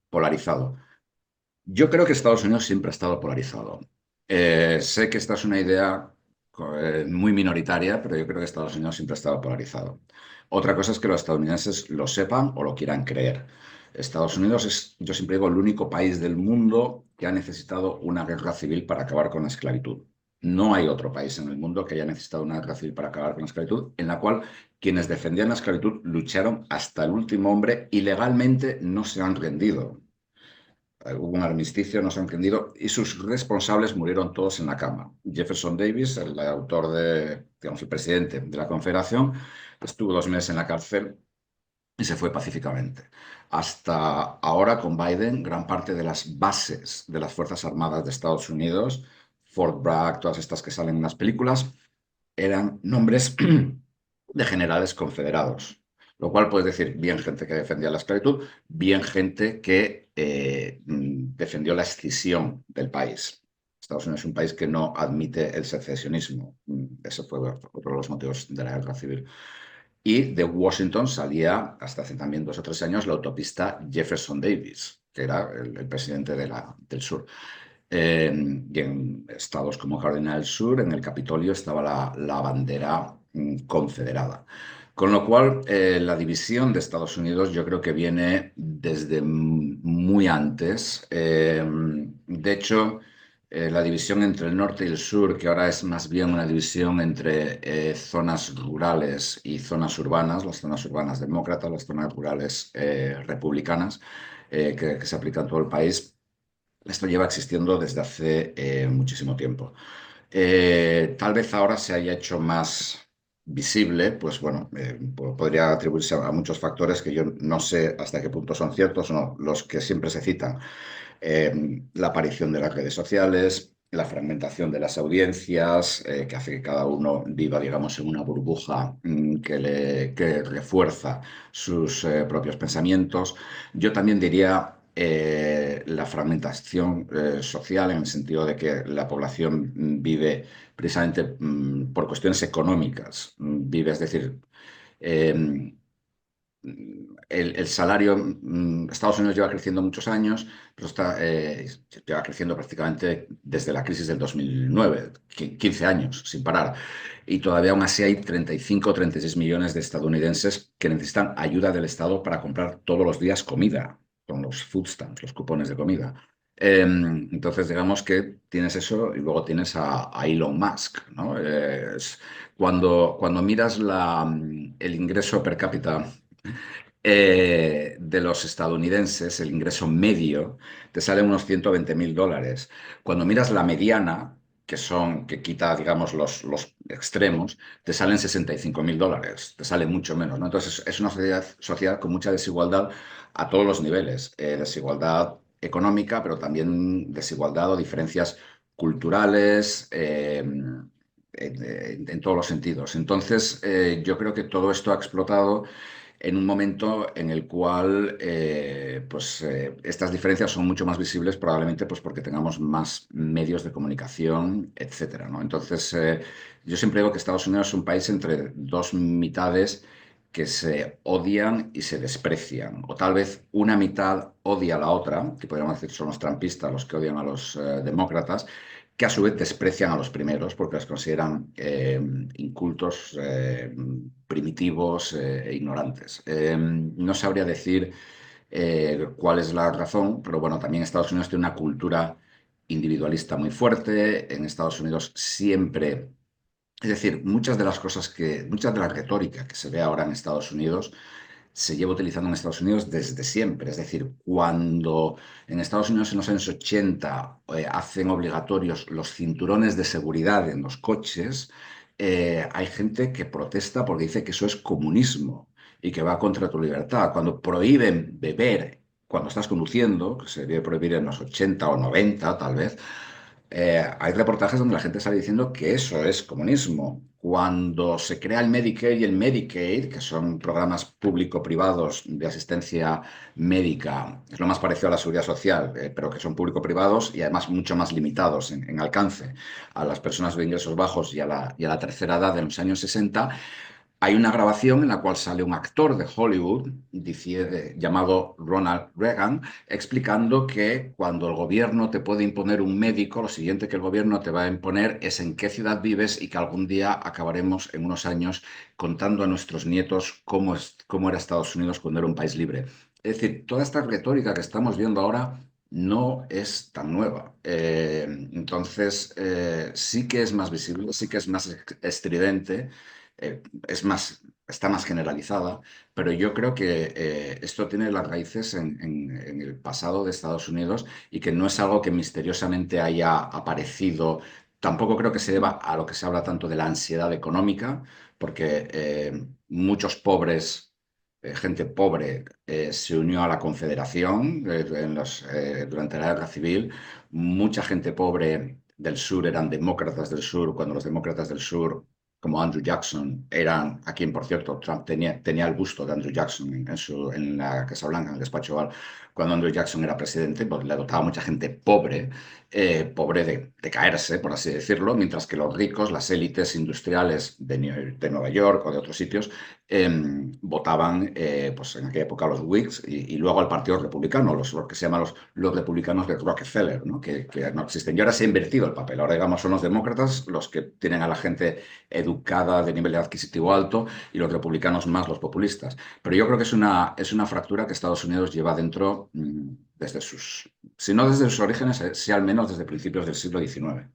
polarizado? Yo creo que Estados Unidos siempre ha estado polarizado. Sé que esta es una idea muy minoritaria, pero yo creo que Estados Unidos siempre ha estado polarizado. Otra cosa es que los estadounidenses lo sepan o lo quieran creer. Estados Unidos es, yo siempre digo, el único país del mundo que ha necesitado una guerra civil para acabar con la esclavitud. No hay otro país en el mundo que haya necesitado una guerra civil para acabar con la esclavitud, en la cual quienes defendían la esclavitud lucharon hasta el último hombre y legalmente no se han rendido. Hubo un armisticio, no se han rendido, y sus responsables murieron todos en la cama. Jefferson Davis, el autor digamos, el presidente de la Confederación, estuvo 2 meses en la cárcel y se fue pacíficamente. Hasta ahora, con Biden, gran parte de las bases de las Fuerzas Armadas de Estados Unidos, Fort Bragg, todas estas que salen en las películas, eran nombres de generales confederados. Lo cual puedes decir, bien gente que defendía la esclavitud, bien gente que defendió la escisión del país. Estados Unidos es un país que no admite el secesionismo. Ese fue otro de los motivos de la guerra civil. Y de Washington salía, hasta hace también 2 o 3 años, la autopista Jefferson Davis, que era el presidente del sur. Y en estados como Carolina del Sur, en el Capitolio, estaba la bandera confederada. Con lo cual, la división de Estados Unidos yo creo que viene desde muy antes. De hecho, la división entre el norte y el sur, que ahora es más bien una división entre zonas rurales y zonas urbanas, las zonas urbanas demócratas, las zonas rurales republicanas, que se aplica en todo el país. Esto lleva existiendo desde hace muchísimo tiempo. Tal vez ahora se haya hecho más visible, pues bueno, podría atribuirse a muchos factores que yo no sé hasta qué punto son ciertos o no, los que siempre se citan. La aparición de las redes sociales, la fragmentación de las audiencias, que hace que cada uno viva, digamos, en una burbuja que refuerza sus propios pensamientos. Yo también diría la fragmentación social, en el sentido de que la población vive precisamente por cuestiones económicas, vive, es decir, eh, el salario, Estados Unidos lleva creciendo muchos años, pero lleva creciendo prácticamente desde la crisis del 2009, 15 años sin parar. Y todavía aún así hay 35 o 36 millones de estadounidenses que necesitan ayuda del Estado para comprar todos los días comida, con los food stamps, los cupones de comida. Entonces, digamos que tienes eso y luego tienes a Elon Musk, ¿no? Cuando miras el ingreso per cápita de los estadounidenses, el ingreso medio, te sale unos $120.000. Cuando miras la mediana, que quita, digamos, los extremos, te salen $65.000, te sale mucho menos, ¿no? Entonces es una sociedad con mucha desigualdad a todos los niveles, desigualdad económica, pero también desigualdad o diferencias culturales, en todos los sentidos. Entonces, yo creo que todo esto ha explotado en un momento en el cual estas diferencias son mucho más visibles, probablemente pues, porque tengamos más medios de comunicación, etcétera, ¿no? Entonces, yo siempre digo que Estados Unidos es un país entre dos mitades que se odian y se desprecian, o tal vez una mitad odia a la otra, que podríamos decir son los trampistas los que odian a los demócratas, que a su vez desprecian a los primeros porque los consideran incultos, primitivos e ignorantes. No sabría decir cuál es la razón, pero bueno, también Estados Unidos tiene una cultura individualista muy fuerte. En Estados Unidos siempre, es decir, muchas de la retórica que se ve ahora en Estados Unidos se lleva utilizando en Estados Unidos desde siempre. Es decir, cuando en Estados Unidos en los años 80 hacen obligatorios los cinturones de seguridad en los coches, hay gente que protesta porque dice que eso es comunismo y que va contra tu libertad. Cuando prohíben beber cuando estás conduciendo, que se debe prohibir en los 80 o 90 tal vez, hay reportajes donde la gente sale diciendo que eso es comunismo. Cuando se crea el Medicare y el Medicaid, que son programas público-privados de asistencia médica, es lo más parecido a la seguridad social, pero que son público-privados y además mucho más limitados en alcance a las personas de ingresos bajos y a la tercera edad de los años 60. Hay una grabación en la cual sale un actor de Hollywood llamado Ronald Reagan explicando que cuando el gobierno te puede imponer un médico, lo siguiente que el gobierno te va a imponer es en qué ciudad vives y que algún día acabaremos en unos años contando a nuestros nietos cómo era Estados Unidos cuando era un país libre. Es decir, toda esta retórica que estamos viendo ahora no es tan nueva. Entonces, sí que es más visible, sí que es más estridente. Está más generalizada, pero yo creo que esto tiene las raíces en el pasado de Estados Unidos y que no es algo que misteriosamente haya aparecido. Tampoco creo que se deba a lo que se habla tanto de la ansiedad económica, porque muchos pobres, gente pobre, se unió a la Confederación durante la Guerra Civil. Mucha gente pobre del sur eran demócratas del sur, cuando los demócratas del sur como Andrew Jackson, eran, a quien por cierto Trump tenía el busto de Andrew Jackson en la Casa Blanca, en el despacho Oval, cuando Andrew Jackson era presidente, pues le dotaba a mucha gente pobre, pobre de caerse, por así decirlo, mientras que los ricos, las élites industriales de Nueva York o de otros sitios, votaban pues en aquella época a los Whigs y luego al Partido Republicano, lo que se llaman los republicanos de Rockefeller, ¿no? Que no existen. Y ahora se ha invertido el papel. Ahora, digamos, son los demócratas los que tienen a la gente educada educada, de nivel adquisitivo alto, y los republicanos más los populistas. Pero yo creo que es una fractura que Estados Unidos lleva dentro desde si no desde sus orígenes, sí al menos desde principios del siglo XIX.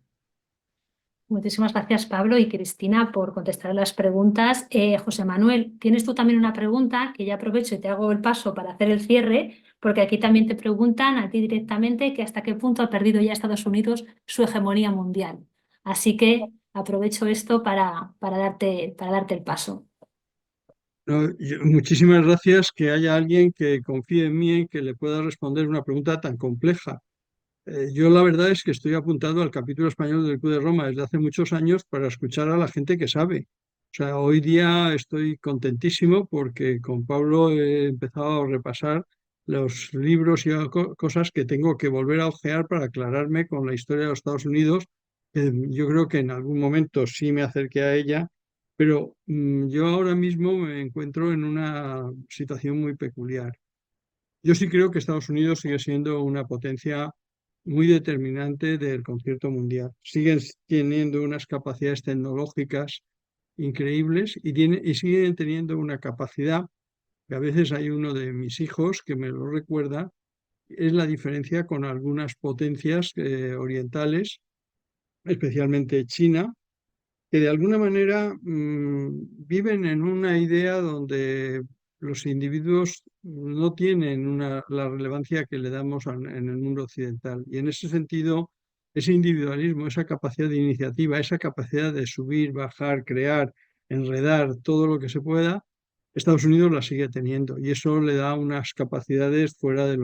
Muchísimas gracias, Pablo y Cristina, por contestar las preguntas. José Manuel, tienes tú también una pregunta que ya aprovecho y te hago el paso para hacer el cierre, porque aquí también te preguntan a ti directamente que hasta qué punto ha perdido ya Estados Unidos su hegemonía mundial. Así que aprovecho esto para darte el paso. No, muchísimas gracias que haya alguien que confíe en mí y que le pueda responder una pregunta tan compleja. Yo la verdad es que estoy apuntado al capítulo español del Club de Roma desde hace muchos años para escuchar a la gente que sabe. O sea, hoy día estoy contentísimo porque con Pablo he empezado a repasar los libros y cosas que tengo que volver a ojear para aclararme con la historia de los Estados Unidos, que yo creo que en algún momento sí me acerqué a ella, pero yo ahora mismo me encuentro en una situación muy peculiar. Yo sí creo que Estados Unidos sigue siendo una potencia muy determinante del concierto mundial. Siguen teniendo unas capacidades tecnológicas increíbles y siguen teniendo una capacidad que a veces hay uno de mis hijos que me lo recuerda, es la diferencia con algunas potencias orientales, especialmente China, que de alguna manera viven en una idea donde los individuos no tienen la relevancia que le damos en el mundo occidental. Y en ese sentido, ese individualismo, esa capacidad de iniciativa, esa capacidad de subir, bajar, crear, enredar, todo lo que se pueda, Estados Unidos la sigue teniendo. Y eso le da unas capacidades fuera de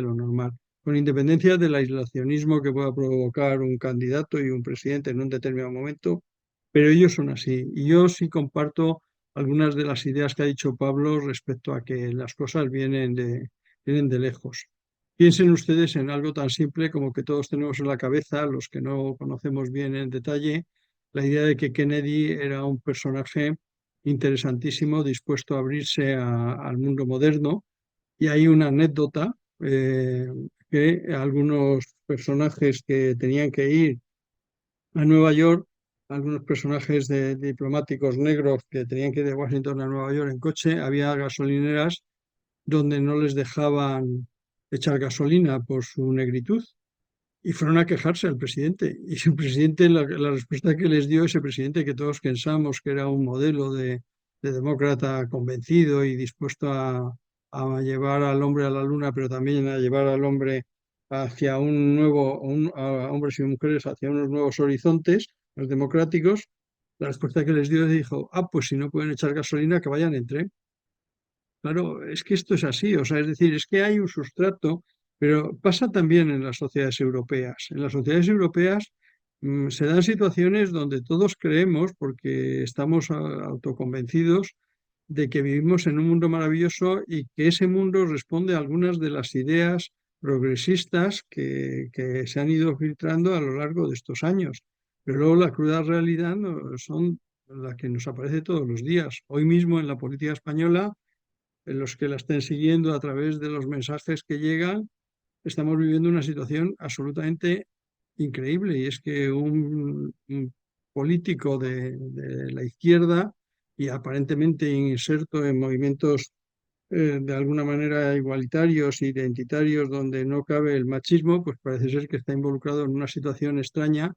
lo normal. Con independencia del aislacionismo que pueda provocar un candidato y un presidente en un determinado momento, pero ellos son así. Y yo sí comparto algunas de las ideas que ha dicho Pablo respecto a que las cosas vienen de lejos. Piensen ustedes en algo tan simple como que todos tenemos en la cabeza, los que no conocemos bien en detalle, la idea de que Kennedy era un personaje interesantísimo, dispuesto a abrirse al mundo moderno. Y hay una anécdota que algunos personajes que tenían que ir a Nueva York, algunos personajes diplomáticos negros que tenían que ir de Washington a Nueva York en coche, había gasolineras donde no les dejaban echar gasolina por su negritud y fueron a quejarse al presidente. Y el presidente, la respuesta que les dio ese presidente que todos pensamos que era un modelo de demócrata convencido y dispuesto a llevar al hombre a la luna, pero también a llevar al hombre hacia a hombres y mujeres hacia unos nuevos horizontes, los democráticos, la respuesta que les dio dijo, pues si no pueden echar gasolina, que vayan en tren. Claro, es que esto es así, o sea, es decir, es que hay un sustrato, pero pasa también en las sociedades europeas. En las sociedades europeas se dan situaciones donde todos creemos, porque estamos autoconvencidos, de que vivimos en un mundo maravilloso y que ese mundo responde a algunas de las ideas progresistas que se han ido filtrando a lo largo de estos años. Pero luego la cruda realidad son la que nos aparece todos los días. Hoy mismo en la política española, en los que la estén siguiendo a través de los mensajes que llegan, estamos viviendo una situación absolutamente increíble y es que un político de la izquierda y aparentemente inserto en movimientos de alguna manera igualitarios, identitarios, donde no cabe el machismo, pues parece ser que está involucrado en una situación extraña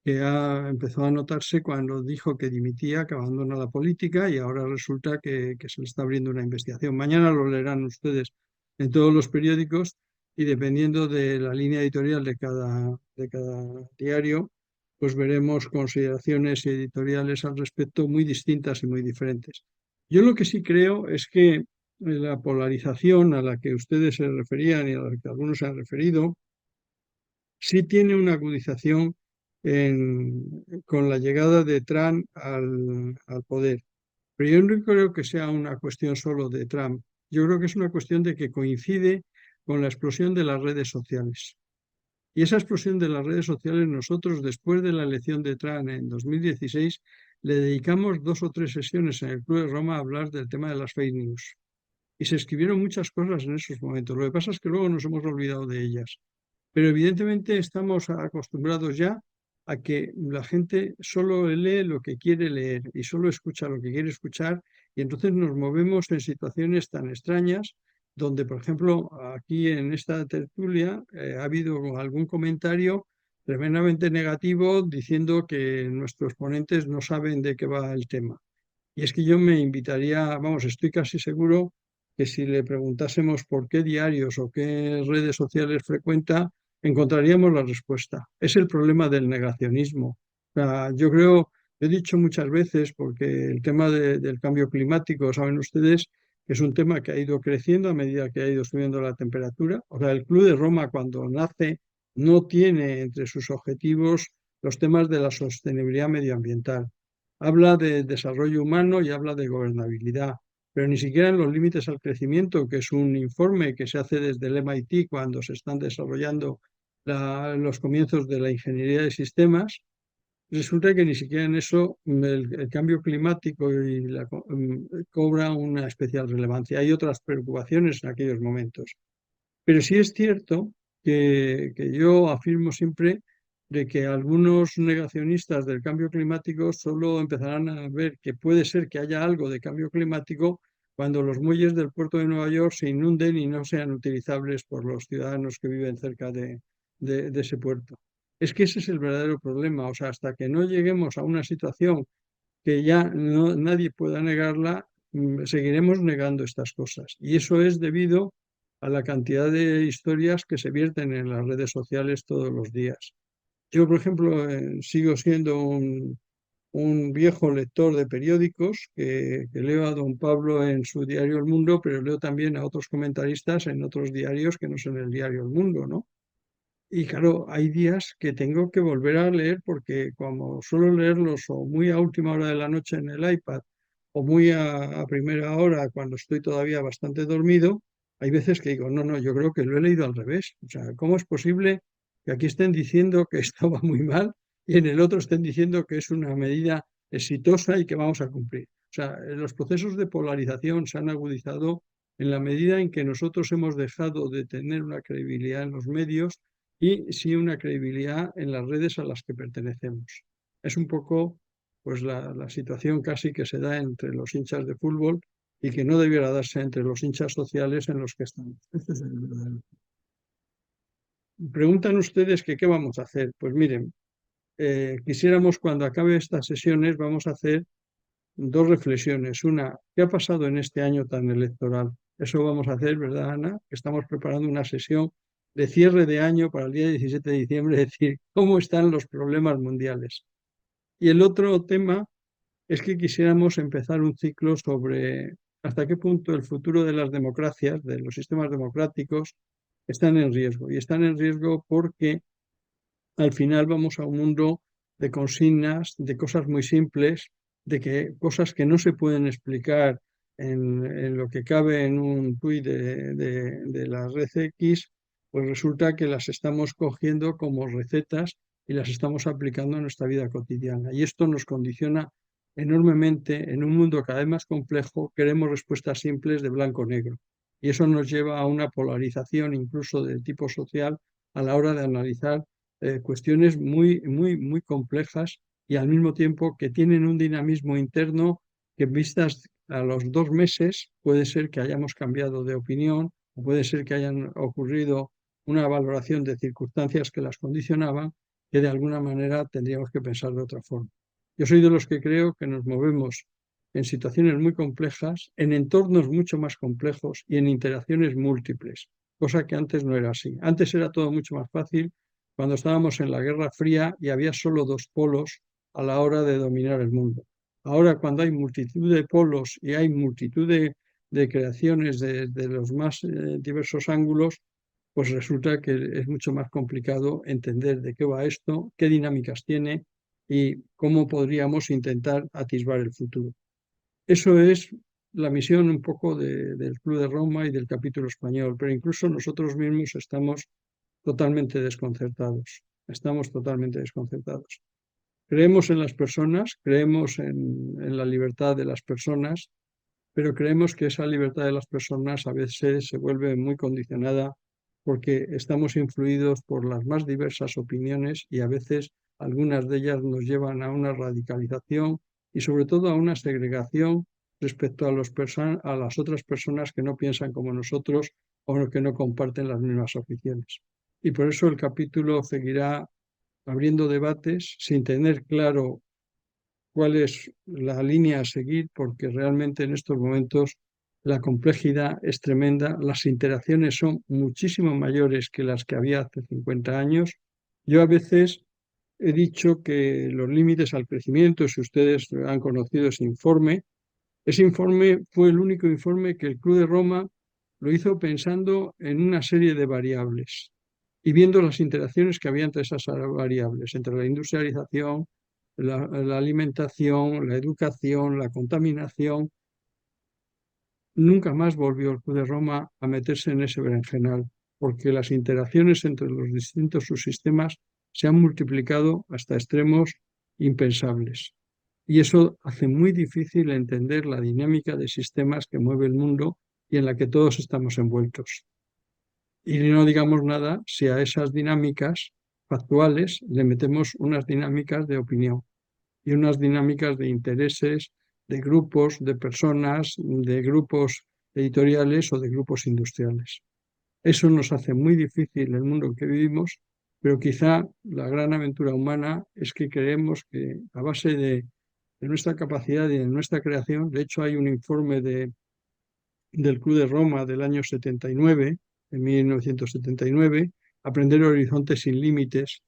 que empezó a notarse cuando dijo que dimitía, que abandona la política y ahora resulta que se le está abriendo una investigación. Mañana lo leerán ustedes en todos los periódicos y dependiendo de la línea editorial de cada diario, pues veremos consideraciones editoriales al respecto muy distintas y muy diferentes. Yo lo que sí creo es que la polarización a la que ustedes se referían y a la que algunos se han referido, sí tiene una agudización con la llegada de Trump al poder. Pero yo no creo que sea una cuestión solo de Trump. Yo creo que es una cuestión de que coincide con la explosión de las redes sociales. Y esa explosión de las redes sociales, nosotros después de la elección de Trump en 2016, le dedicamos 2 o 3 sesiones en el Club de Roma a hablar del tema de las fake news. Y se escribieron muchas cosas en esos momentos. Lo que pasa es que luego nos hemos olvidado de ellas. Pero evidentemente estamos acostumbrados ya a que la gente solo lee lo que quiere leer y solo escucha lo que quiere escuchar, y entonces nos movemos en situaciones tan extrañas donde, por ejemplo, aquí en esta tertulia ha habido algún comentario tremendamente negativo diciendo que nuestros ponentes no saben de qué va el tema. Y es que yo me invitaría, vamos, estoy casi seguro que si le preguntásemos por qué diarios o qué redes sociales frecuenta, encontraríamos la respuesta. Es el problema del negacionismo. O sea, yo creo, he dicho muchas veces, porque el tema del cambio climático, saben ustedes, que es un tema que ha ido creciendo a medida que ha ido subiendo la temperatura. O sea, el Club de Roma cuando nace no tiene entre sus objetivos los temas de la sostenibilidad medioambiental. Habla de desarrollo humano y habla de gobernabilidad, pero ni siquiera en los límites al crecimiento, que es un informe que se hace desde el MIT cuando se están desarrollando los comienzos de la ingeniería de sistemas. Resulta que ni siquiera en eso el cambio climático cobra una especial relevancia. Hay otras preocupaciones en aquellos momentos. Pero sí es cierto que yo afirmo siempre de que algunos negacionistas del cambio climático solo empezarán a ver que puede ser que haya algo de cambio climático cuando los muelles del puerto de Nueva York se inunden y no sean utilizables por los ciudadanos que viven cerca de ese puerto. Es que ese es el verdadero problema. O sea, hasta que no lleguemos a una situación que ya nadie pueda negarla, seguiremos negando estas cosas. Y eso es debido a la cantidad de historias que se vierten en las redes sociales todos los días. Yo, por ejemplo, sigo siendo un viejo lector de periódicos que leo a don Pablo en su diario El Mundo, pero leo también a otros comentaristas en otros diarios que no son el diario El Mundo, ¿no? Y claro, hay días que tengo que volver a leer porque como suelo leerlos o muy a última hora de la noche en el iPad o muy a primera hora cuando estoy todavía bastante dormido, hay veces que digo, no, no, yo creo que lo he leído al revés. O sea, ¿cómo es posible que aquí estén diciendo que esto va muy mal y en el otro estén diciendo que es una medida exitosa y que vamos a cumplir? O sea, los procesos de polarización se han agudizado en la medida en que nosotros hemos dejado de tener una credibilidad en los medios y sí una credibilidad en las redes a las que pertenecemos. Es un poco pues la situación casi que se da entre los hinchas de fútbol y que no debiera darse entre los hinchas sociales en los que estamos. Este es el verdadero. Preguntan ustedes que qué vamos a hacer. Pues miren, quisiéramos cuando acabe estas sesiones vamos a hacer dos reflexiones. Una, ¿qué ha pasado en este año tan electoral? Eso vamos a hacer, ¿verdad, Ana? Estamos preparando una sesión de cierre de año para el día 17 de diciembre, es decir, cómo están los problemas mundiales. Y el otro tema es que quisiéramos empezar un ciclo sobre hasta qué punto el futuro de las democracias, de los sistemas democráticos, están en riesgo. Y están en riesgo porque al final vamos a un mundo de consignas, de cosas muy simples, de que cosas que no se pueden explicar en lo que cabe en un tuit de la red X, pues resulta que las estamos cogiendo como recetas y las estamos aplicando a nuestra vida cotidiana. Y esto nos condiciona enormemente en un mundo cada vez más complejo. Queremos respuestas simples de blanco-negro. Y eso nos lleva a una polarización incluso del tipo social a la hora de analizar cuestiones muy, muy, muy complejas y al mismo tiempo que tienen un dinamismo interno que vistas a los 2 meses puede ser que hayamos cambiado de opinión o puede ser que hayan ocurrido una valoración de circunstancias que las condicionaban que de alguna manera tendríamos que pensar de otra forma. Yo soy de los que creo que nos movemos en situaciones muy complejas, en entornos mucho más complejos y en interacciones múltiples, cosa que antes no era así. Antes era todo mucho más fácil cuando estábamos en la Guerra Fría y había solo 2 polos a la hora de dominar el mundo. Ahora, cuando hay multitud de polos y hay multitud de creaciones de los más diversos ángulos, pues resulta que es mucho más complicado entender de qué va esto, qué dinámicas tiene y cómo podríamos intentar atisbar el futuro. Eso es la misión un poco del Club de Roma y del capítulo español, pero incluso nosotros mismos estamos totalmente desconcertados. Estamos totalmente desconcertados. Creemos en las personas, creemos en la libertad de las personas, pero creemos que esa libertad de las personas a veces se vuelve muy condicionada porque estamos influidos por las más diversas opiniones y a veces algunas de ellas nos llevan a una radicalización y sobre todo a una segregación respecto a las otras personas que no piensan como nosotros o que no comparten las mismas aficiones. Y por eso el capítulo seguirá abriendo debates sin tener claro cuál es la línea a seguir, porque realmente en estos momentos la complejidad es tremenda, las interacciones son muchísimo mayores que las que había hace 50 años. Yo a veces he dicho que los límites al crecimiento, si ustedes han conocido ese informe fue el único informe que el Club de Roma lo hizo pensando en una serie de variables y viendo las interacciones que había entre esas variables, entre la industrialización, la alimentación, la educación, la contaminación. Nunca más volvió el Club de Roma a meterse en ese berenjenal, porque las interacciones entre los distintos subsistemas se han multiplicado hasta extremos impensables. Y eso hace muy difícil entender la dinámica de sistemas que mueve el mundo y en la que todos estamos envueltos. Y no digamos nada si a esas dinámicas factuales le metemos unas dinámicas de opinión y unas dinámicas de intereses, de grupos, de personas, de grupos editoriales o de grupos industriales. Eso nos hace muy difícil el mundo en que vivimos, pero quizá la gran aventura humana es que creemos que a base de nuestra capacidad y de nuestra creación, de hecho hay un informe del Club de Roma del año 79, en 1979, Aprender Horizontes sin Límites,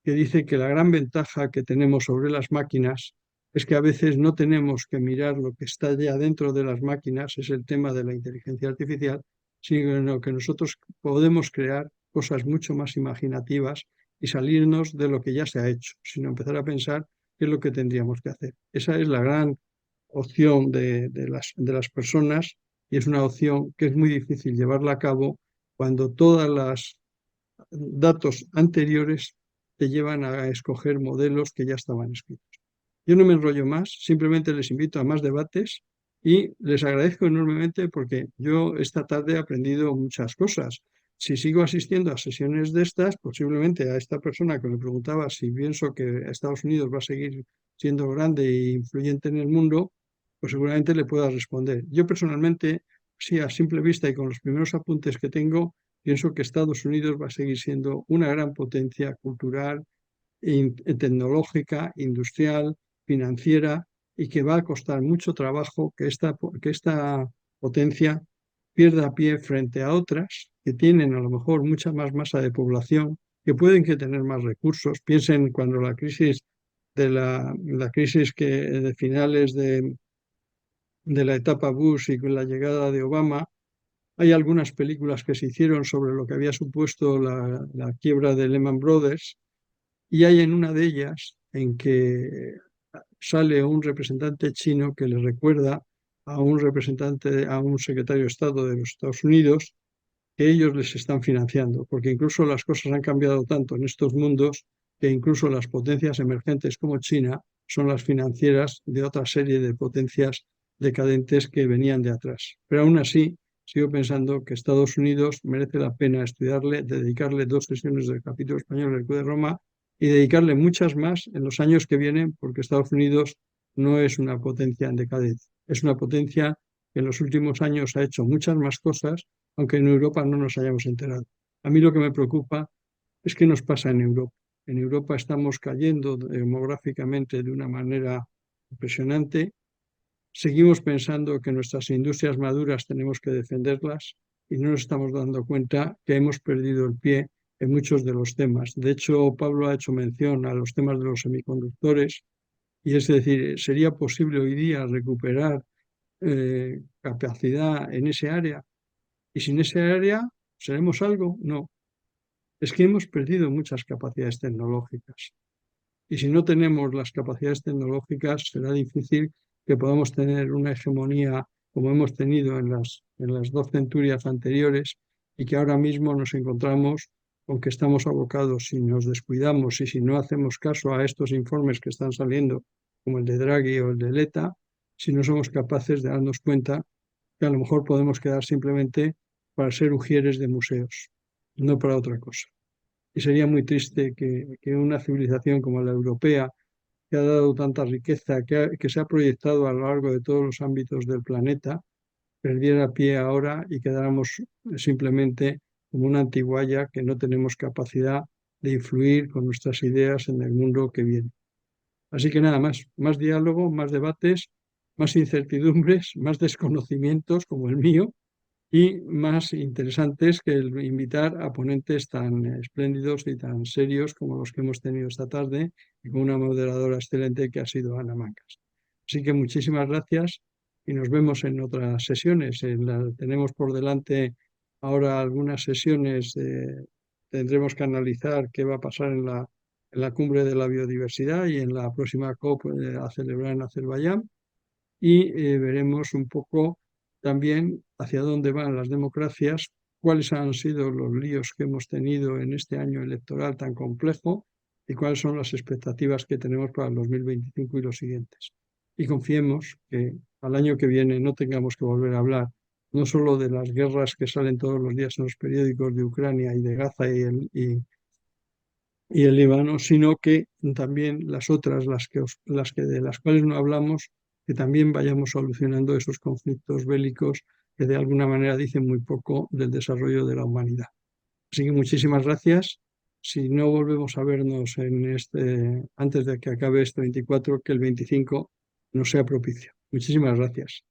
que dice que la gran ventaja que tenemos sobre las máquinas es que a veces no tenemos que mirar lo que está ya dentro de las máquinas, es el tema de la inteligencia artificial, sino que nosotros podemos crear cosas mucho más imaginativas y salirnos de lo que ya se ha hecho, sino empezar a pensar qué es lo que tendríamos que hacer. Esa es la gran opción de las personas y es una opción que es muy difícil llevarla a cabo cuando todos los datos anteriores te llevan a escoger modelos que ya estaban escritos. Yo no me enrollo más, simplemente les invito a más debates y les agradezco enormemente porque yo esta tarde he aprendido muchas cosas. Si sigo asistiendo a sesiones de estas, posiblemente a esta persona que me preguntaba si pienso que Estados Unidos va a seguir siendo grande e influyente en el mundo, pues seguramente le pueda responder. Yo personalmente, sí, a simple vista y con los primeros apuntes que tengo, pienso que Estados Unidos va a seguir siendo una gran potencia cultural, tecnológica, industrial, financiera y que va a costar mucho trabajo que esta potencia pierda pie frente a otras que tienen a lo mejor mucha más masa de población, que pueden que tener más recursos. Piensen cuando la crisis la crisis de finales de la etapa Bush y con la llegada de Obama, hay algunas películas que se hicieron sobre lo que había supuesto la quiebra de Lehman Brothers y hay en una de ellas en que sale un representante chino que le recuerda a un secretario de Estado de los Estados Unidos que ellos les están financiando, porque incluso las cosas han cambiado tanto en estos mundos que incluso las potencias emergentes como China son las financieras de otra serie de potencias decadentes que venían de atrás. Pero aún así, sigo pensando que Estados Unidos merece la pena estudiarle, dedicarle 2 sesiones del capítulo español del Club de Roma y dedicarle muchas más en los años que vienen, porque Estados Unidos no es una potencia en decadencia, es una potencia que en los últimos años ha hecho muchas más cosas, aunque en Europa no nos hayamos enterado. A mí lo que me preocupa es qué nos pasa en Europa. En Europa estamos cayendo demográficamente de una manera impresionante. Seguimos pensando que nuestras industrias maduras tenemos que defenderlas y no nos estamos dando cuenta que hemos perdido el pie en muchos de los temas. De hecho, Pablo ha hecho mención a los temas de los semiconductores y es decir, ¿sería posible hoy día recuperar capacidad en ese área? ¿Y sin ese área seremos algo? No. Es que hemos perdido muchas capacidades tecnológicas. Y si no tenemos las capacidades tecnológicas, será difícil que podamos tener una hegemonía como hemos tenido en las 2 centurias anteriores y que ahora mismo nos encontramos con que estamos abocados, si nos descuidamos y si no hacemos caso a estos informes que están saliendo, como el de Draghi o el de Letta, si no somos capaces de darnos cuenta que a lo mejor podemos quedar simplemente para ser ujieres de museos, no para otra cosa. y sería muy triste que una civilización como la europea, que ha dado tanta riqueza, que se ha proyectado a lo largo de todos los ámbitos del planeta, perdiera pie ahora y quedáramos simplemente como una antiguaya que no tenemos capacidad de influir con nuestras ideas en el mundo que viene. Así que nada más diálogo, más debates, más incertidumbres, más desconocimientos como el mío y más interesantes que el invitar a ponentes tan espléndidos y tan serios como los que hemos tenido esta tarde y con una moderadora excelente que ha sido Ana Mancas. Así que muchísimas gracias y nos vemos en otras sesiones. Tenemos por delante ahora algunas sesiones, tendremos que analizar qué va a pasar en la cumbre de la biodiversidad y en la próxima COP a celebrar en Azerbaiyán y veremos un poco también hacia dónde van las democracias, cuáles han sido los líos que hemos tenido en este año electoral tan complejo y cuáles son las expectativas que tenemos para el 2025 y los siguientes. Y confiemos que al año que viene no tengamos que volver a hablar no solo de las guerras que salen todos los días en los periódicos de Ucrania y de Gaza y el Líbano, sino que también las otras, de las cuales no hablamos, que también vayamos solucionando esos conflictos bélicos que de alguna manera dicen muy poco del desarrollo de la humanidad. Así que muchísimas gracias. Si no volvemos a vernos antes de que acabe este 24, que el 25 nos sea propicio. Muchísimas gracias.